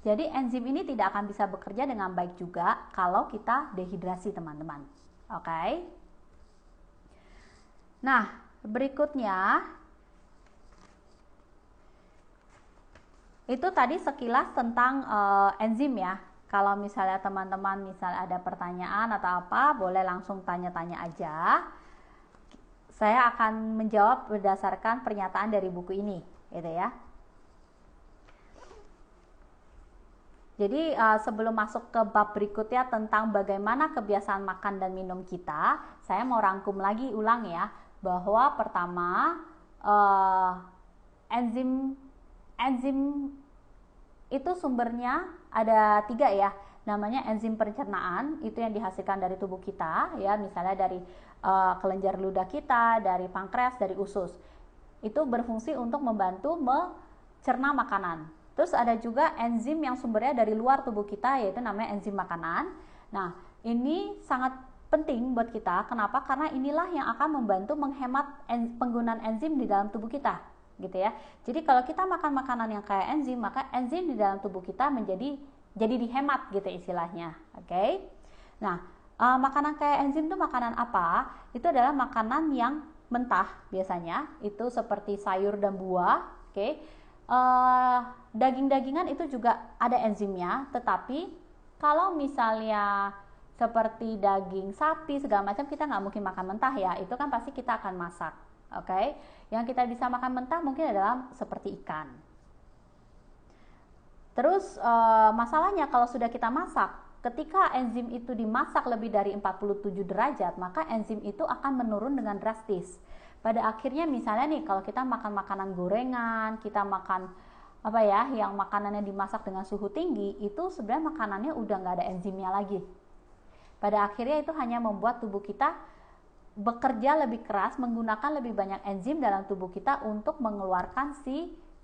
Speaker 1: Jadi enzim ini tidak akan bisa bekerja dengan baik juga kalau kita dehidrasi, teman-teman. Oke. Nah, berikutnya itu tadi sekilas tentang enzim ya. Kalau misalnya teman-teman ada pertanyaan atau apa, boleh langsung tanya-tanya aja. Saya akan menjawab berdasarkan pernyataan dari buku ini, gitu ya. Jadi sebelum masuk ke bab berikutnya tentang bagaimana kebiasaan makan dan minum kita, saya mau rangkum lagi ulang ya, bahwa pertama enzim itu sumbernya ada 3 ya, namanya enzim pencernaan, itu yang dihasilkan dari tubuh kita ya, misalnya dari kelenjar ludah kita, dari pankreas, dari usus. Itu berfungsi untuk membantu mencerna makanan. Terus ada juga enzim yang sumbernya dari luar tubuh kita, yaitu namanya enzim makanan. Nah, ini sangat penting buat kita. Kenapa? Karena inilah yang akan membantu menghemat penggunaan enzim di dalam tubuh kita, gitu ya. Jadi kalau kita makan makanan yang kayak enzim, maka enzim di dalam tubuh kita jadi dihemat gitu istilahnya. Oke. Nah, makanan kayak enzim itu makanan apa? Itu adalah makanan yang mentah biasanya, itu seperti sayur dan buah. Oke. Daging-dagingan itu juga ada enzimnya, tetapi kalau misalnya seperti daging sapi segala macam, kita nggak mungkin makan mentah ya, itu kan pasti kita akan masak. Oke. Yang kita bisa makan mentah mungkin adalah seperti ikan. Terus masalahnya kalau sudah kita masak, ketika enzim itu dimasak lebih dari 47 derajat, maka enzim itu akan menurun dengan drastis. Pada akhirnya misalnya nih, kalau kita makan makanan gorengan, kita makan apa ya, yang makanannya dimasak dengan suhu tinggi, itu sebenarnya makanannya udah nggak ada enzimnya lagi. Pada akhirnya itu hanya membuat tubuh kita bekerja lebih keras, menggunakan lebih banyak enzim dalam tubuh kita untuk mengeluarkan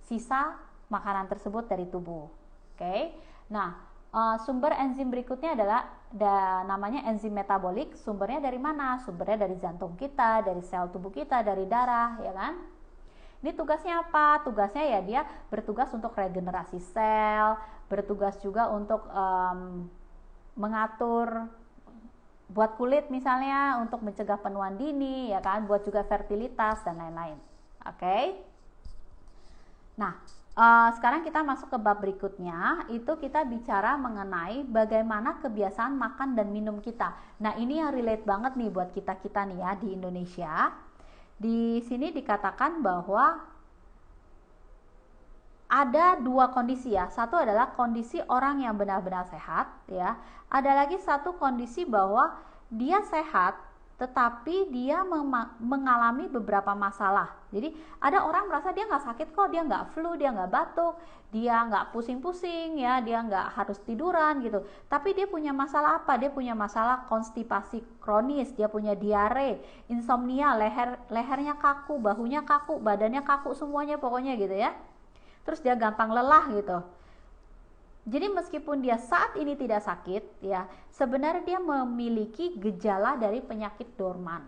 Speaker 1: sisa makanan tersebut dari tubuh. Oke. Nah, sumber enzim berikutnya adalah namanya enzim metabolik. Sumbernya dari mana? Sumbernya dari jantung kita, dari sel tubuh kita, dari darah, ya kan? Ini tugasnya apa? Tugasnya ya dia bertugas untuk regenerasi sel, bertugas juga untuk mengatur buat kulit misalnya, untuk mencegah penuaan dini, ya kan? Buat juga fertilitas dan lain-lain. Oke? Nah, sekarang kita masuk ke bab berikutnya, itu kita bicara mengenai bagaimana kebiasaan makan dan minum kita. Nah, ini yang relate banget nih buat kita-kita nih ya di Indonesia. Di sini dikatakan bahwa ada 2 kondisi ya. Satu adalah kondisi orang yang benar-benar sehat ya. Ada lagi satu kondisi bahwa dia sehat tetapi dia mengalami beberapa masalah. Jadi ada orang merasa dia nggak sakit kok, dia nggak flu, dia nggak batuk, dia nggak pusing-pusing ya, dia nggak harus tiduran gitu. Tapi dia punya masalah apa? Dia punya masalah konstipasi kronis, dia punya diare, insomnia, lehernya kaku, bahunya kaku, badannya kaku, semuanya pokoknya gitu ya. Terus dia gampang lelah gitu. Jadi meskipun dia saat ini tidak sakit ya, sebenarnya dia memiliki gejala dari penyakit dorman.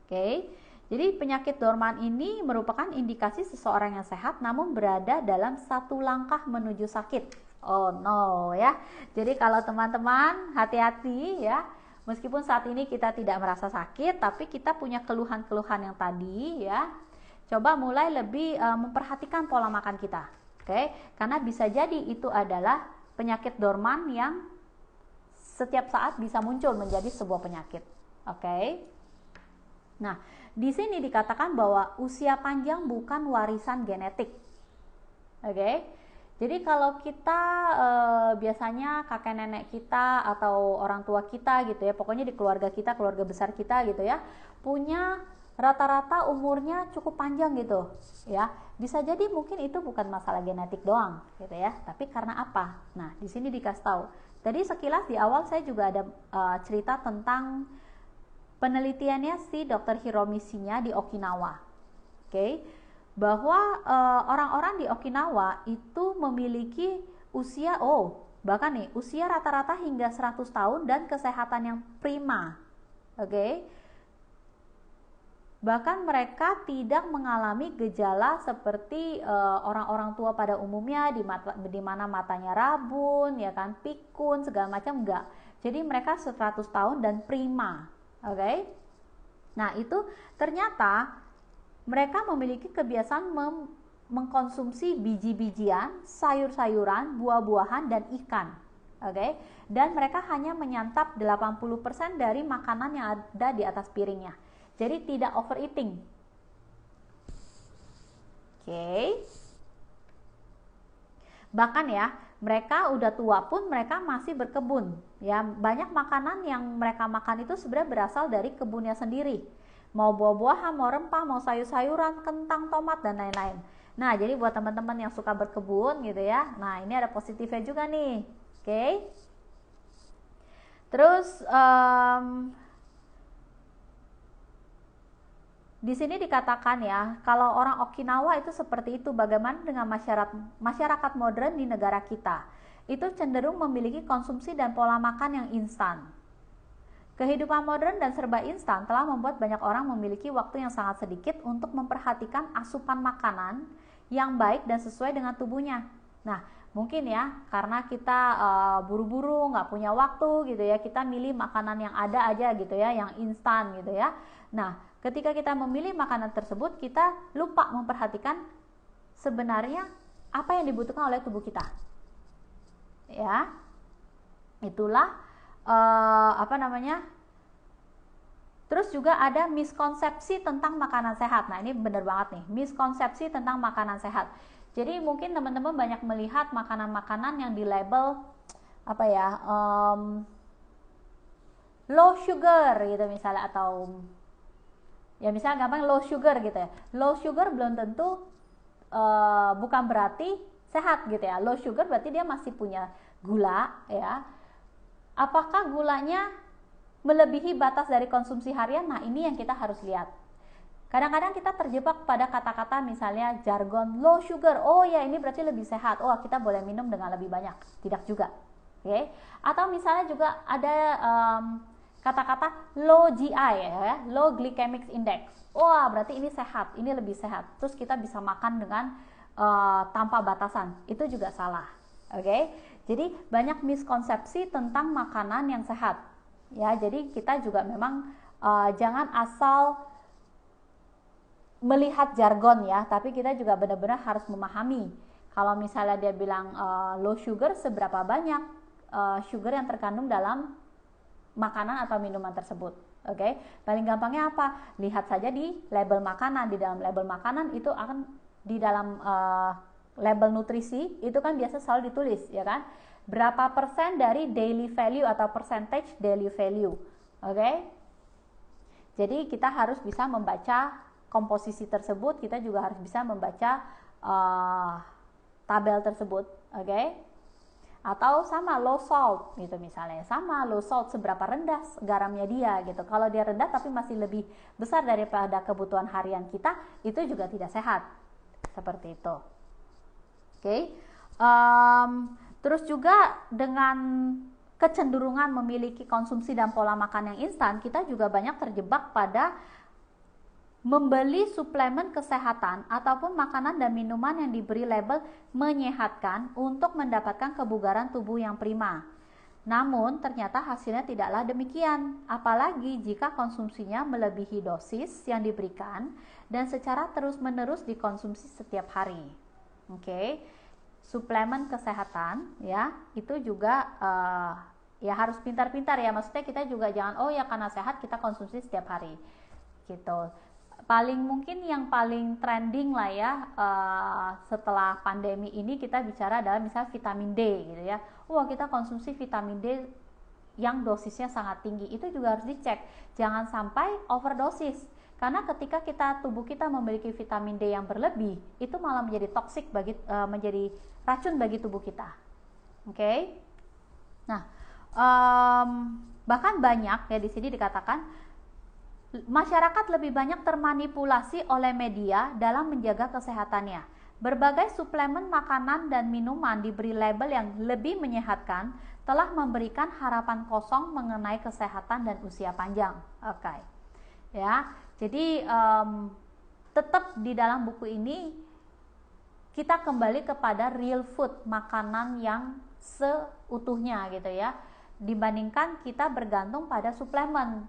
Speaker 1: Oke. Jadi penyakit dorman ini merupakan indikasi seseorang yang sehat namun berada dalam satu langkah menuju sakit. Oh no ya. Jadi kalau teman-teman hati-hati ya. Meskipun saat ini kita tidak merasa sakit, tapi kita punya keluhan-keluhan yang tadi ya. Coba mulai lebih memperhatikan pola makan kita. Oke, karena bisa jadi itu adalah penyakit dorman yang setiap saat bisa muncul menjadi sebuah penyakit. Oke. Nah, di sini dikatakan bahwa usia panjang bukan warisan genetik. Oke. Jadi kalau kita biasanya kakek nenek kita atau orang tua kita gitu ya, pokoknya di keluarga kita, keluarga besar kita gitu ya, punya rata-rata umurnya cukup panjang gitu ya. Bisa jadi mungkin itu bukan masalah genetik doang gitu ya, tapi karena apa? Nah, di sini dikasih tahu. Tadi sekilas di awal saya juga ada cerita tentang penelitiannya si Dr. Hiromi Shinya di Okinawa. Oke. Bahwa orang-orang di Okinawa itu memiliki usia bahkan nih usia rata-rata hingga 100 tahun dan kesehatan yang prima. Oke. Bahkan mereka tidak mengalami gejala seperti orang-orang tua pada umumnya di mana matanya rabun, ya kan, pikun segala macam, enggak. Jadi mereka 100 tahun dan prima. Oke. Nah, itu ternyata mereka memiliki kebiasaan mengkonsumsi biji-bijian, sayur-sayuran, buah-buahan, dan ikan. Oke. Dan mereka hanya menyantap 80% dari makanan yang ada di atas piringnya. Jadi tidak overeating. Oke. Bahkan ya, mereka udah tua pun mereka masih berkebun. Ya, banyak makanan yang mereka makan itu sebenarnya berasal dari kebunnya sendiri. Mau buah-buahan, mau rempah, mau sayur-sayuran, kentang, tomat, dan lain-lain. Nah, jadi buat teman-teman yang suka berkebun gitu ya, nah ini ada positifnya juga nih. Oke. Terus di sini dikatakan ya, kalau orang Okinawa itu seperti itu. Bagaimana dengan masyarakat modern di negara kita? Itu cenderung memiliki konsumsi dan pola makan yang instan. Kehidupan modern dan serba instan telah membuat banyak orang memiliki waktu yang sangat sedikit untuk memperhatikan asupan makanan yang baik dan sesuai dengan tubuhnya. Nah, mungkin ya karena kita buru-buru, nggak punya waktu gitu ya, kita milih makanan yang ada aja gitu ya, yang instan gitu ya. Nah, ketika kita memilih makanan tersebut, kita lupa memperhatikan sebenarnya apa yang dibutuhkan oleh tubuh kita. Ya, itulah terus juga ada miskonsepsi tentang makanan sehat. Nah, ini bener banget nih, miskonsepsi tentang makanan sehat. Jadi mungkin teman-teman banyak melihat makanan-makanan yang di label low sugar gitu misalnya, atau ya misalnya gampang low sugar gitu ya. Low sugar belum tentu bukan berarti sehat gitu ya. Low sugar berarti dia masih punya gula ya. Apakah gulanya melebihi batas dari konsumsi harian? Nah, ini yang kita harus lihat. Kadang-kadang kita terjebak pada kata-kata misalnya jargon low sugar. Oh ya, ini berarti lebih sehat. Oh, kita boleh minum dengan lebih banyak. Tidak juga. Oke. Atau misalnya juga ada kata-kata low GI ya, low glycemic index. Wah, berarti ini sehat, ini lebih sehat. Terus kita bisa makan dengan tanpa batasan. Itu juga salah. Oke. Jadi banyak miskonsepsi tentang makanan yang sehat. Ya, jadi kita juga memang jangan asal melihat jargon ya, tapi kita juga benar-benar harus memahami. Kalau misalnya dia bilang low sugar, seberapa banyak sugar yang terkandung dalam makanan atau minuman tersebut. Oke. Paling gampangnya apa? Lihat saja di label makanan. Di dalam label makanan itu akan di dalam label nutrisi itu kan biasa selalu ditulis ya kan, berapa persen dari daily value atau percentage daily value. Oke. Jadi kita harus bisa membaca komposisi tersebut, kita juga harus bisa membaca tabel tersebut. Oke. Atau sama low salt gitu misalnya, sama low salt seberapa rendah garamnya dia gitu. Kalau dia rendah tapi masih lebih besar daripada kebutuhan harian kita, itu juga tidak sehat. Seperti itu. Oke. Terus juga dengan kecenderungan memiliki konsumsi dan pola makan yang instan, kita juga banyak terjebak pada membeli suplemen kesehatan ataupun makanan dan minuman yang diberi label menyehatkan untuk mendapatkan kebugaran tubuh yang prima. Namun ternyata hasilnya tidaklah demikian, apalagi jika konsumsinya melebihi dosis yang diberikan dan secara terus-menerus dikonsumsi setiap hari. Oke. Suplemen kesehatan ya, itu juga ya harus pintar-pintar ya, maksudnya kita juga jangan oh ya karena sehat kita konsumsi setiap hari. gitu. Mungkin yang paling trending lah ya setelah pandemi ini kita bicara adalah misalnya vitamin D gitu ya. Wah, kita konsumsi vitamin D yang dosisnya sangat tinggi, itu juga harus dicek, jangan sampai overdosis, karena ketika tubuh kita memiliki vitamin D yang berlebih, itu malah menjadi toksik menjadi racun bagi tubuh kita. Oke? Nah, bahkan banyak ya di sini dikatakan masyarakat lebih banyak termanipulasi oleh media dalam menjaga kesehatannya. Berbagai suplemen makanan dan minuman diberi label yang lebih menyehatkan telah memberikan harapan kosong mengenai kesehatan dan usia panjang. Oke. Ya. Jadi tetap di dalam buku ini kita kembali kepada real food, makanan yang seutuhnya gitu ya. Dibandingkan kita bergantung pada suplemen.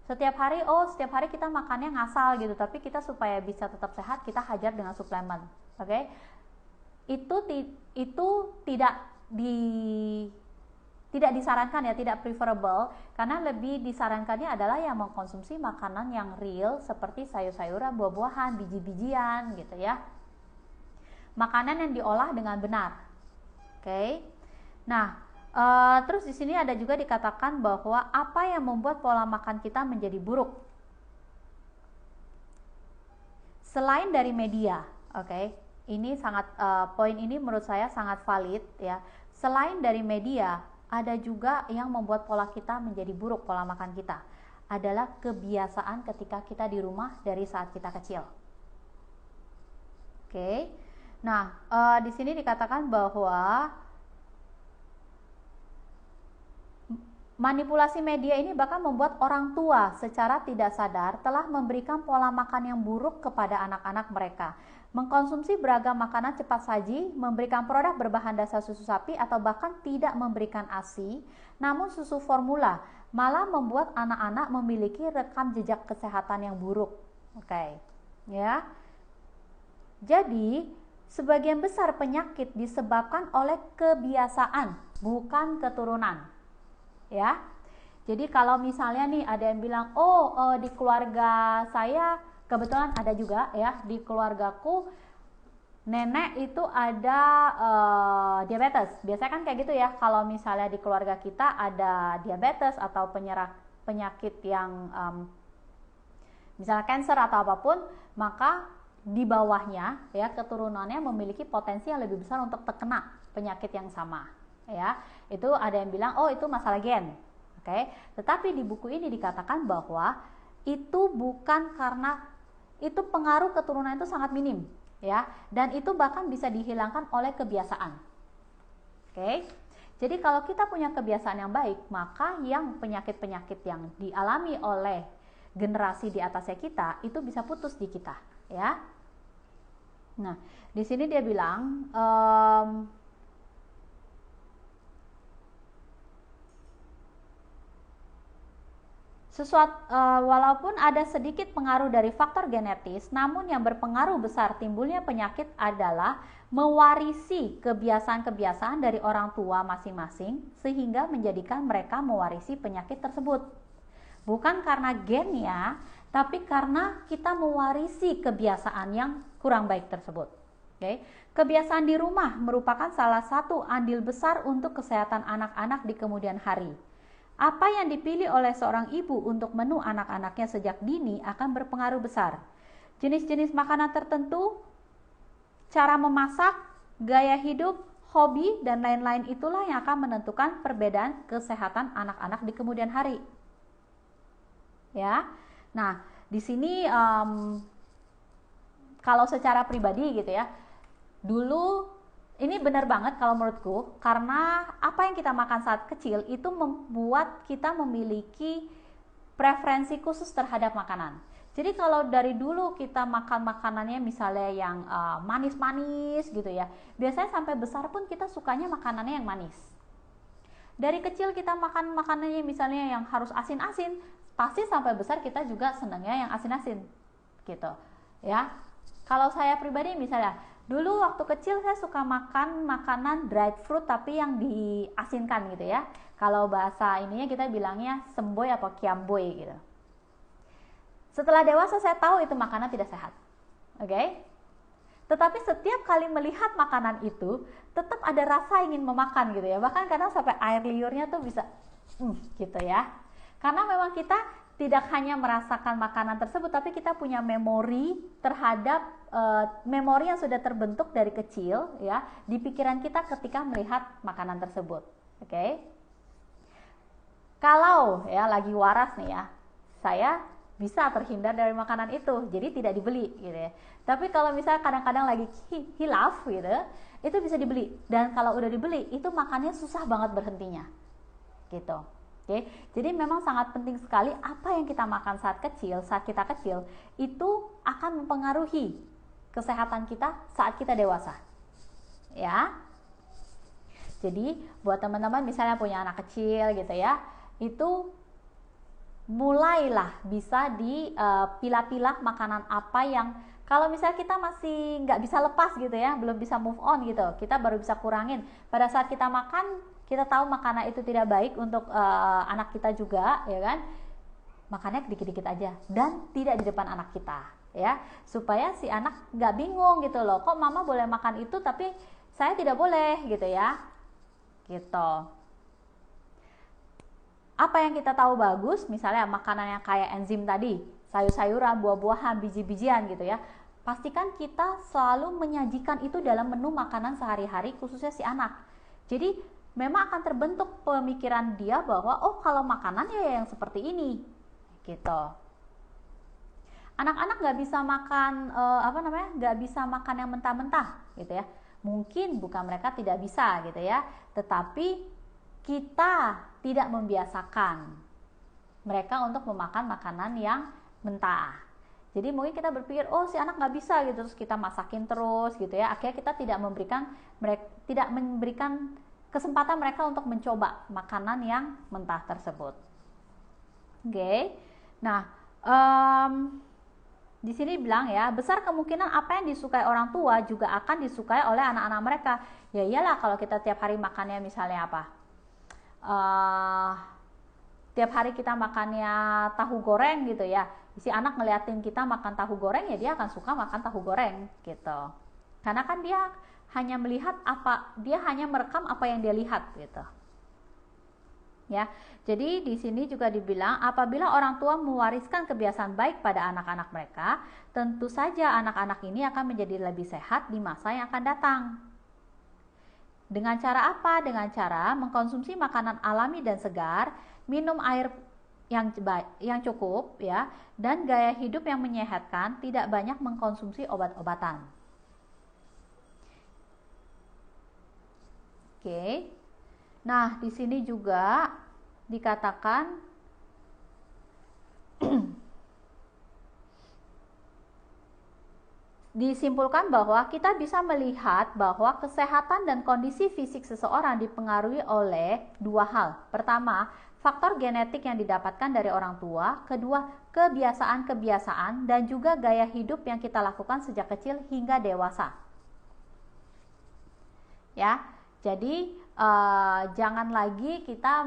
Speaker 1: Setiap hari kita makannya ngasal gitu, tapi kita supaya bisa tetap sehat kita hajar dengan suplemen. Oke? Itu tidak disarankan ya, tidak preferable, karena lebih disarankannya adalah yang mengkonsumsi makanan yang real seperti sayur-sayuran, buah-buahan, biji-bijian gitu ya. Makanan yang diolah dengan benar. Oke? Nah, terus di sini ada juga dikatakan bahwa apa yang membuat pola makan kita menjadi buruk selain dari media. Oke? Ini poin ini menurut saya sangat valid ya. Selain dari media, ada juga yang membuat pola kita menjadi buruk, pola makan kita adalah kebiasaan ketika kita di rumah dari saat kita kecil. Oke. Nah, di sini dikatakan bahwa manipulasi media ini bahkan membuat orang tua secara tidak sadar telah memberikan pola makan yang buruk kepada anak-anak mereka. Mengkonsumsi beragam makanan cepat saji, memberikan produk berbahan dasar susu sapi atau bahkan tidak memberikan ASI, namun susu formula malah membuat anak-anak memiliki rekam jejak kesehatan yang buruk. Oke. Ya. Jadi, sebagian besar penyakit disebabkan oleh kebiasaan, bukan keturunan. Ya, jadi kalau misalnya nih ada yang bilang, di keluarga saya kebetulan ada juga ya, di keluargaku nenek itu ada diabetes. Biasanya kan kayak gitu ya, kalau misalnya di keluarga kita ada diabetes atau penyakit yang misalnya kanker atau apapun, maka di bawahnya ya keturunannya memiliki potensi yang lebih besar untuk terkena penyakit yang sama. Ya, itu ada yang bilang itu masalah gen. Oke, tetapi di buku ini dikatakan bahwa itu bukan karena itu pengaruh keturunan itu sangat minim ya, dan itu bahkan bisa dihilangkan oleh kebiasaan. Oke. Jadi kalau kita punya kebiasaan yang baik, maka yang penyakit-penyakit yang dialami oleh generasi di atasnya kita itu bisa putus di kita ya. Nah, di sini dia bilang walaupun ada sedikit pengaruh dari faktor genetis, namun yang berpengaruh besar timbulnya penyakit adalah mewarisi kebiasaan-kebiasaan dari orang tua masing-masing sehingga menjadikan mereka mewarisi penyakit tersebut. Bukan karena gennya, tapi karena kita mewarisi kebiasaan yang kurang baik tersebut. Oke. Kebiasaan di rumah merupakan salah satu andil besar untuk kesehatan anak-anak di kemudian hari. Apa yang dipilih oleh seorang ibu untuk menu anak-anaknya sejak dini akan berpengaruh besar. Jenis-jenis makanan tertentu, cara memasak, gaya hidup, hobi, dan lain-lain itulah yang akan menentukan perbedaan kesehatan anak-anak di kemudian hari. Ya, nah di sini kalau secara pribadi gitu ya, dulu ini benar banget kalau menurutku, karena apa yang kita makan saat kecil itu membuat kita memiliki preferensi khusus terhadap makanan. Jadi kalau dari dulu kita makan makanannya misalnya yang manis-manis gitu ya, biasanya sampai besar pun kita sukanya makanannya yang manis. Dari kecil kita makan makanannya misalnya yang harus asin-asin, pasti sampai besar kita juga senangnya yang asin-asin gitu ya. Kalau saya pribadi misalnya, dulu waktu kecil saya suka makan makanan dried fruit tapi yang diasinkan gitu ya. Kalau bahasa ininya kita bilangnya semboy atau kiamboy gitu. Setelah dewasa saya tahu itu makanan tidak sehat. Oke? Tetapi setiap kali melihat makanan itu, tetap ada rasa ingin memakan gitu ya. Bahkan kadang sampai air liurnya tuh bisa gitu ya. Karena memang kita tidak hanya merasakan makanan tersebut, tapi kita punya memori terhadap memori yang sudah terbentuk dari kecil ya di pikiran kita ketika melihat makanan tersebut. Oke? Kalau ya lagi waras nih ya, saya bisa terhindar dari makanan itu, jadi tidak dibeli gitu ya. Tapi kalau misalnya kadang-kadang lagi hilaf gitu, itu bisa dibeli. Dan kalau udah dibeli, itu makannya susah banget berhentinya gitu. Oke, jadi memang sangat penting sekali apa yang kita makan saat kita kecil itu akan mempengaruhi kesehatan kita saat kita dewasa. Ya. Jadi buat teman-teman misalnya punya anak kecil gitu ya, itu mulailah bisa dipilah-pilah makanan apa yang kalau misalnya kita masih nggak bisa lepas gitu ya, belum bisa move on gitu, kita baru bisa kurangin. Pada saat kita makan, kita tahu makanan itu tidak baik untuk anak kita juga, ya kan? Makannya dikit-dikit aja dan tidak di depan anak kita, ya, supaya si anak nggak bingung gitu loh, kok mama boleh makan itu tapi saya tidak boleh gitu ya, gitu. Apa yang kita tahu bagus, misalnya makanan yang kayak enzim tadi, sayur-sayuran, buah-buahan, biji-bijian gitu ya. Pastikan kita selalu menyajikan itu dalam menu makanan sehari-hari khususnya si anak. Jadi memang akan terbentuk pemikiran dia bahwa oh kalau makanan ya yang seperti ini gitu. Anak-anak nggak bisa makan nggak bisa makan yang mentah-mentah gitu ya. Mungkin bukan mereka tidak bisa gitu ya, tetapi kita tidak membiasakan mereka untuk memakan makanan yang mentah. Jadi mungkin kita berpikir oh si anak nggak bisa gitu, terus kita masakin terus gitu ya. Akhirnya kita tidak memberikan kesempatan mereka untuk mencoba makanan yang mentah tersebut. Oke. Nah, di sini bilang ya, besar kemungkinan apa yang disukai orang tua juga akan disukai oleh anak-anak mereka. Ya iyalah kalau kita tiap hari makannya misalnya apa? Tiap hari kita makannya tahu goreng gitu ya, si anak ngeliatin kita makan tahu goreng ya dia akan suka makan tahu goreng gitu, karena kan dia hanya merekam apa yang dia lihat gitu ya. Jadi di sini juga dibilang apabila orang tua mewariskan kebiasaan baik pada anak-anak mereka, tentu saja anak-anak ini akan menjadi lebih sehat di masa yang akan datang. Dengan cara apa? Dengan cara mengkonsumsi makanan alami dan segar, minum air yang cukup ya, dan gaya hidup yang menyehatkan, tidak banyak mengkonsumsi obat-obatan. Oke. Nah, di sini juga dikatakan disimpulkan bahwa kita bisa melihat bahwa kesehatan dan kondisi fisik seseorang dipengaruhi oleh dua hal. Pertama, faktor genetik yang didapatkan dari orang tua. Kedua, kebiasaan-kebiasaan dan juga gaya hidup yang kita lakukan sejak kecil hingga dewasa. Ya, jadi jangan lagi kita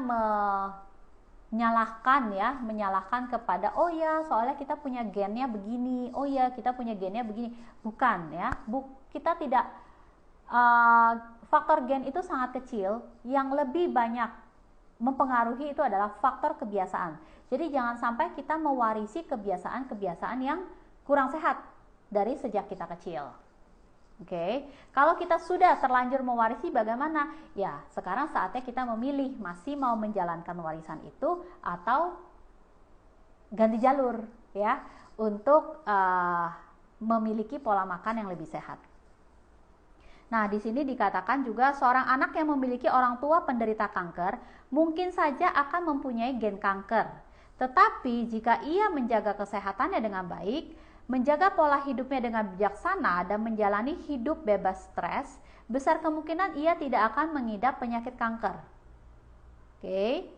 Speaker 1: menyalahkan kepada oh ya soalnya kita punya gennya begini, oh ya kita punya gennya begini. Bukan ya, kita tidak, faktor gen itu sangat kecil. Yang lebih banyak mempengaruhi itu adalah faktor kebiasaan. Jadi jangan sampai kita mewarisi kebiasaan-kebiasaan yang kurang sehat dari sejak kita kecil. Oke, kalau kita sudah terlanjur mewarisi bagaimana? Ya, sekarang saatnya kita memilih masih mau menjalankan warisan itu atau ganti jalur ya untuk memiliki pola makan yang lebih sehat. Nah, di sini dikatakan juga seorang anak yang memiliki orang tua penderita kanker mungkin saja akan mempunyai gen kanker. Tetapi jika ia menjaga kesehatannya dengan baik, menjaga pola hidupnya dengan bijaksana dan menjalani hidup bebas stres, besar kemungkinan ia tidak akan mengidap penyakit kanker. Oke.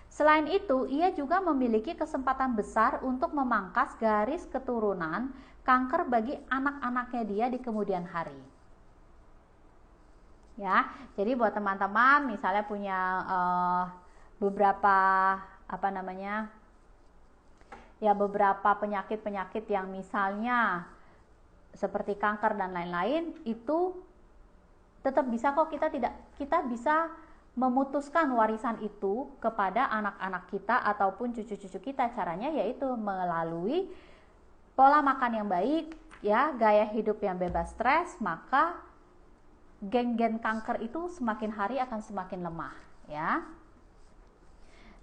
Speaker 1: Selain itu, ia juga memiliki kesempatan besar untuk memangkas garis keturunan kanker bagi anak-anaknya dia di kemudian hari. Ya, jadi buat teman-teman misalnya punya beberapa ya beberapa penyakit-penyakit yang misalnya seperti kanker dan lain-lain, itu tetap bisa kok, kita bisa memutuskan warisan itu kepada anak-anak kita ataupun cucu-cucu kita. Caranya yaitu melalui pola makan yang baik, ya, gaya hidup yang bebas stres, maka gen-gen kanker itu semakin hari akan semakin lemah, ya.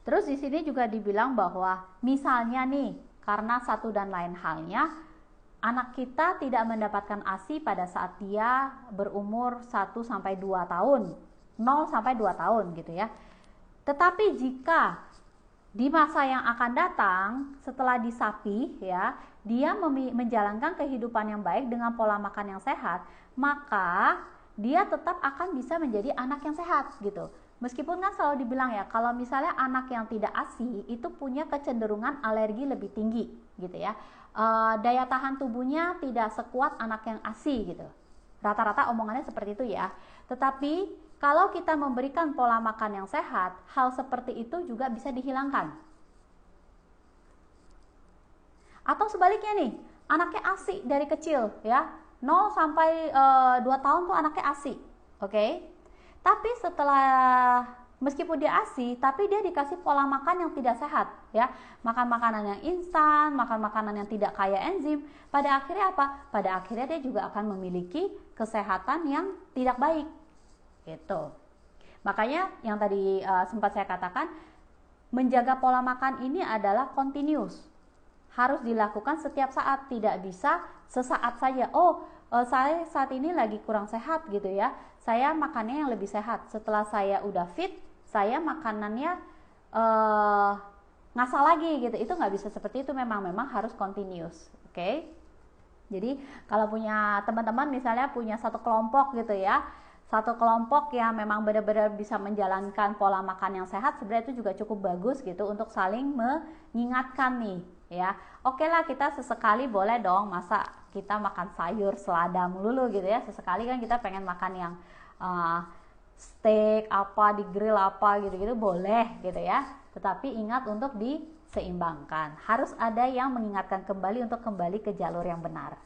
Speaker 1: Terus di sini juga dibilang bahwa misalnya nih, karena satu dan lain halnya anak kita tidak mendapatkan ASI pada saat dia berumur 1 sampai 2 tahun. 0 sampai 2 tahun gitu ya. Tetapi jika di masa yang akan datang setelah disapi, ya, dia menjalankan kehidupan yang baik dengan pola makan yang sehat, maka dia tetap akan bisa menjadi anak yang sehat gitu. Meskipun kan selalu dibilang ya, kalau misalnya anak yang tidak ASI itu punya kecenderungan alergi lebih tinggi gitu ya. Daya tahan tubuhnya tidak sekuat anak yang ASI gitu. Rata-rata omongannya seperti itu ya. Tetapi kalau kita memberikan pola makan yang sehat, hal seperti itu juga bisa dihilangkan. Atau sebaliknya nih, anaknya ASI dari kecil ya, 0 sampai 2 tahun tuh anaknya ASI, oke? Tapi setelah, meskipun dia ASI, tapi dia dikasih pola makan yang tidak sehat ya, makan makanan yang instan, makan makanan yang tidak kaya enzim, pada akhirnya apa? Pada akhirnya dia juga akan memiliki kesehatan yang tidak baik gitu. Makanya yang tadi sempat saya katakan, menjaga pola makan ini adalah continuous, harus dilakukan setiap saat, tidak bisa sesaat saja. Saya saat ini lagi kurang sehat gitu ya, saya makannya yang lebih sehat. Setelah saya udah fit, saya makanannya ngasal lagi gitu. Itu nggak bisa seperti itu, memang harus continuous, oke? Jadi kalau punya teman-teman misalnya punya satu kelompok gitu ya, satu kelompok yang memang benar-benar bisa menjalankan pola makan yang sehat, sebenarnya itu juga cukup bagus gitu untuk saling mengingatkan nih ya. Oke lah, kita sesekali boleh dong, masa kita makan sayur selada melulu gitu ya. Sesekali kan kita pengen makan yang steak apa, di grill apa gitu-gitu, boleh gitu ya. Tetapi ingat untuk diseimbangkan, harus ada yang mengingatkan kembali untuk kembali ke jalur yang benar.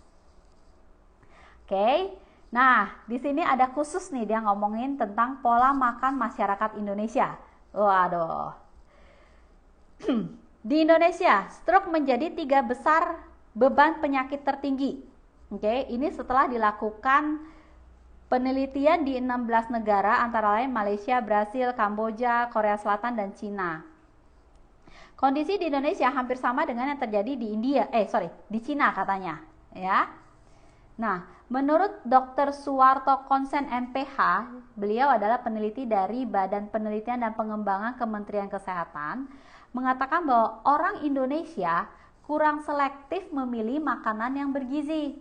Speaker 1: Oke. Nah, di sini ada khusus nih, dia ngomongin tentang pola makan masyarakat Indonesia. Waduh. Di Indonesia, stroke menjadi 3 besar beban penyakit tertinggi. Oke, ini setelah dilakukan penelitian di 16 negara, antara lain Malaysia, Brasil, Kamboja, Korea Selatan, dan Cina. Kondisi di Indonesia hampir sama dengan yang terjadi di Cina katanya, ya. Nah, menurut Dr. Suwarto Konsen MPH, beliau adalah peneliti dari Badan Penelitian dan Pengembangan Kementerian Kesehatan, mengatakan bahwa orang Indonesia kurang selektif memilih makanan yang bergizi.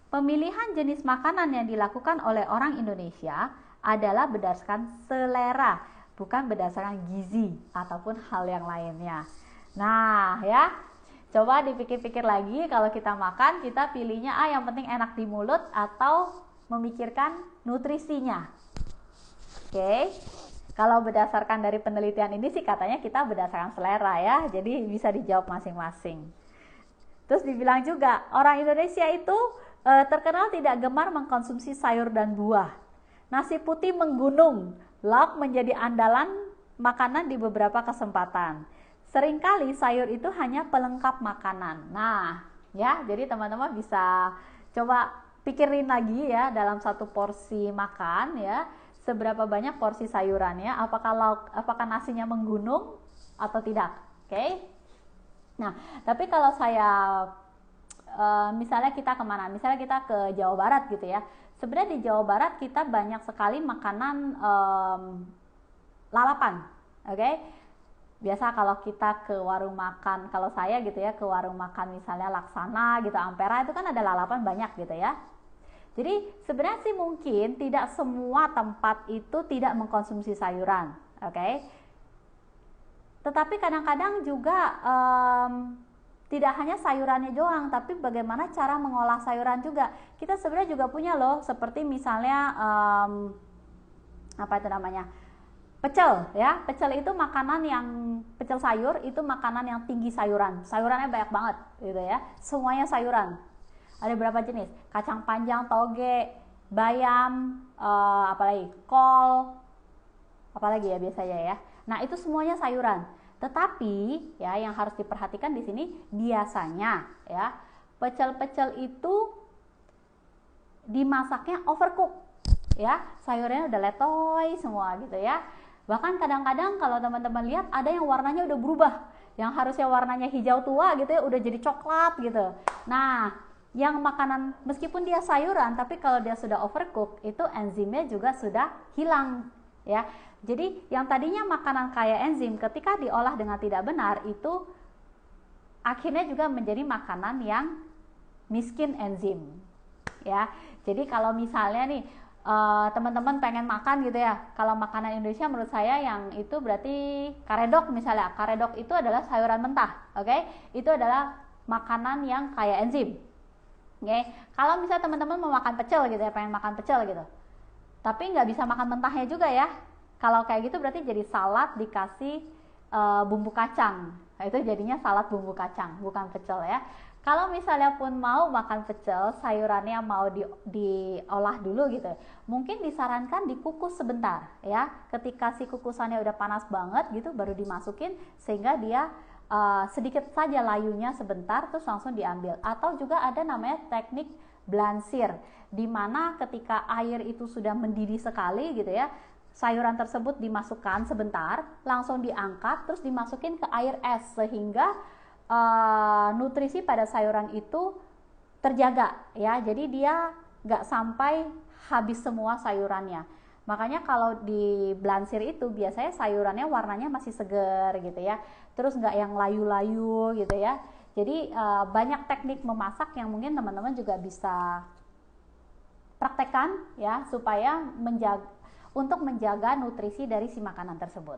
Speaker 1: Pemilihan jenis makanan yang dilakukan oleh orang Indonesia adalah berdasarkan selera, bukan berdasarkan gizi ataupun hal yang lainnya. Nah, ya. Coba dipikir-pikir lagi, kalau kita makan, kita pilihnya yang penting enak di mulut atau memikirkan nutrisinya. Oke. Kalau berdasarkan dari penelitian ini sih katanya kita berdasarkan selera ya. Jadi bisa dijawab masing-masing. Terus dibilang juga, orang Indonesia itu terkenal tidak gemar mengkonsumsi sayur dan buah. Nasi putih menggunung, lauk menjadi andalan makanan di beberapa kesempatan. Seringkali sayur itu hanya pelengkap makanan. Nah, ya, jadi teman-teman bisa coba pikirin lagi ya, dalam satu porsi makan ya, seberapa banyak porsi sayurannya, apakah nasinya menggunung atau tidak. Oke? Nah, tapi kalau saya misalnya kita kemana? Misalnya kita ke Jawa Barat gitu ya. Sebenarnya di Jawa Barat kita banyak sekali makanan lalapan. Oke? Biasa kalau kita ke warung makan, kalau saya gitu ya, ke warung makan misalnya Laksana gitu, Ampera, itu kan ada lalapan banyak gitu ya. Jadi sebenarnya sih mungkin tidak semua tempat itu tidak mengkonsumsi sayuran, oke? Tetapi kadang-kadang juga tidak hanya sayurannya doang, tapi bagaimana cara mengolah sayuran juga. Kita sebenarnya juga punya loh, seperti misalnya apa itu namanya, Pecel ya, pecel itu makanan yang pecel sayur itu makanan yang tinggi sayuran. Sayurannya banyak banget gitu ya. Semuanya sayuran. Ada berapa jenis? Kacang panjang, toge, bayam, apalagi kol, apalagi ya biasanya ya. Nah, itu semuanya sayuran. Tetapi ya yang harus diperhatikan di sini biasanya ya, pecel-pecel itu dimasaknya overcook ya. Sayurnya udah letoy semua gitu ya. Bahkan kadang-kadang kalau teman-teman lihat ada yang warnanya udah berubah. Yang harusnya warnanya hijau tua gitu ya udah jadi coklat gitu. Nah, yang makanan meskipun dia sayuran tapi kalau dia sudah overcook itu enzimnya juga sudah hilang ya. Jadi yang tadinya makanan kaya enzim ketika diolah dengan tidak benar itu akhirnya juga menjadi makanan yang miskin enzim ya. Jadi kalau misalnya nih teman-teman pengen makan gitu ya, kalau makanan Indonesia menurut saya yang itu berarti karedok misalnya. Karedok itu adalah sayuran mentah, oke? Itu adalah makanan yang kaya enzim. Oke, kalau misalnya teman-teman mau makan pecel gitu ya, pengen makan pecel gitu, tapi nggak bisa makan mentahnya juga ya. Kalau kayak gitu berarti jadi salad dikasih bumbu kacang. Nah, itu jadinya salad bumbu kacang, bukan pecel ya. Kalau misalnya pun mau makan pecel, sayurannya mau diolah dulu gitu, mungkin disarankan dikukus sebentar ya. Ketika si kukusannya udah panas banget gitu, baru dimasukin sehingga dia sedikit saja layunya sebentar, terus langsung diambil. Atau juga ada namanya teknik blansir, dimana ketika air itu sudah mendidih sekali gitu ya, sayuran tersebut dimasukkan sebentar, langsung diangkat, terus dimasukin ke air es sehingga nutrisi pada sayuran itu terjaga ya. Jadi dia nggak sampai habis semua sayurannya. Makanya kalau di blansir itu biasanya sayurannya warnanya masih seger gitu ya. Terus nggak yang layu-layu gitu ya. Jadi banyak teknik memasak yang mungkin teman-teman juga bisa praktekkan ya supaya untuk menjaga nutrisi dari si makanan tersebut.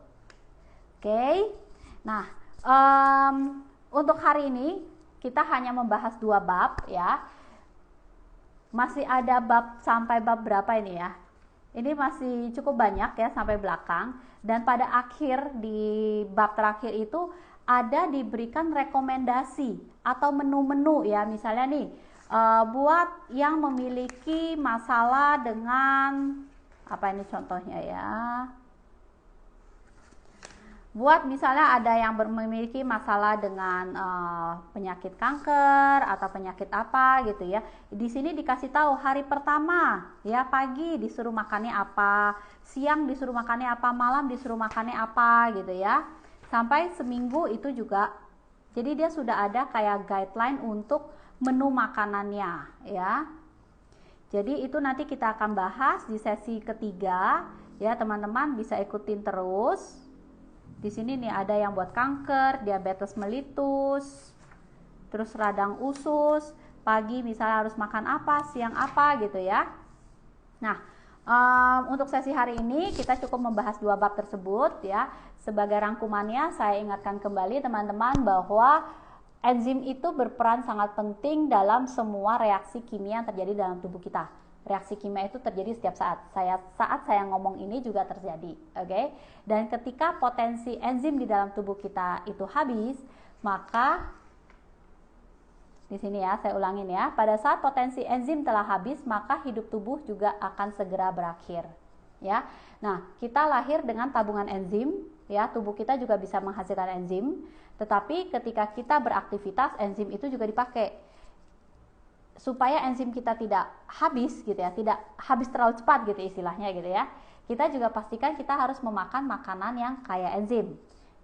Speaker 1: Oke. Nah, untuk hari ini kita hanya membahas 2 bab ya. Masih ada bab sampai bab berapa ini ya? Ini masih cukup banyak ya sampai belakang. Dan pada akhir di bab terakhir itu ada diberikan rekomendasi atau menu-menu ya. Misalnya nih, buat yang memiliki masalah dengan apa ini contohnya ya, buat misalnya ada yang memiliki masalah dengan penyakit kanker atau penyakit apa gitu ya, di sini dikasih tahu hari pertama ya, pagi disuruh makannya apa, siang disuruh makannya apa, malam disuruh makannya apa gitu ya, sampai seminggu itu juga. Jadi dia sudah ada kayak guideline untuk menu makanannya ya. Jadi itu nanti kita akan bahas di sesi ketiga ya, teman-teman bisa ikutin terus. Di sini nih ada yang buat kanker, diabetes mellitus, terus radang usus, pagi misalnya harus makan apa, siang apa gitu ya. Nah, untuk sesi hari ini kita cukup membahas 2 bab tersebut ya. Sebagai rangkumannya saya ingatkan kembali teman-teman bahwa enzim itu berperan sangat penting dalam semua reaksi kimia yang terjadi dalam tubuh kita. Reaksi kimia itu terjadi setiap saat. Saat saya ngomong ini juga terjadi, oke? Dan ketika potensi enzim di dalam tubuh kita itu habis, maka di sini ya, saya ulangin ya. Pada saat potensi enzim telah habis, maka hidup tubuh juga akan segera berakhir, ya. Nah, kita lahir dengan tabungan enzim, ya. Tubuh kita juga bisa menghasilkan enzim. Tetapi ketika kita beraktivitas, enzim itu juga dipakai supaya enzim kita tidak habis gitu ya, tidak habis terlalu cepat gitu istilahnya gitu ya. Kita juga pastikan kita harus memakan makanan yang kaya enzim.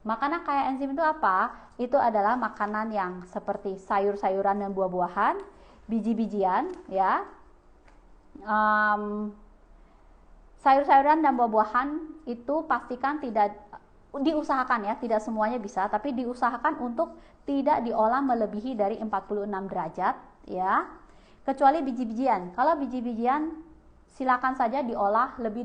Speaker 1: Makanan kaya enzim itu apa? Itu adalah makanan yang seperti sayur-sayuran dan buah-buahan, biji-bijian ya. Sayur-sayuran dan buah-buahan itu pastikan tidak diusahakan ya, tidak semuanya bisa, tapi diusahakan untuk tidak diolah melebihi dari 46 derajat ya. Kecuali biji-bijian. Kalau biji-bijian silakan saja diolah lebih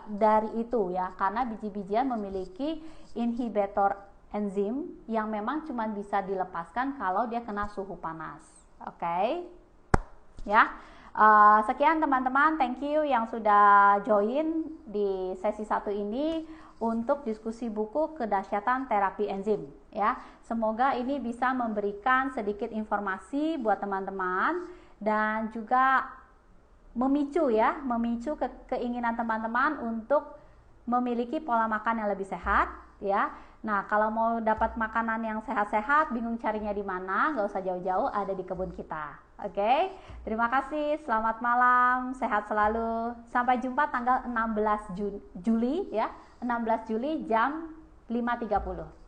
Speaker 1: dari itu ya, karena biji-bijian memiliki inhibitor enzim yang memang cuma bisa dilepaskan kalau dia kena suhu panas. Oke. Ya. Sekian teman-teman, thank you yang sudah join di sesi 1 ini untuk diskusi buku Kedahsyatan Terapi Enzim ya. Semoga ini bisa memberikan sedikit informasi buat teman-teman dan juga memicu keinginan teman-teman untuk memiliki pola makan yang lebih sehat ya. Nah, kalau mau dapat makanan yang sehat-sehat, bingung carinya di mana, nggak usah jauh-jauh, ada di kebun kita. Oke, terima kasih, selamat malam, sehat selalu. Sampai jumpa tanggal 16 Juli ya, 16 Juli jam 5.30.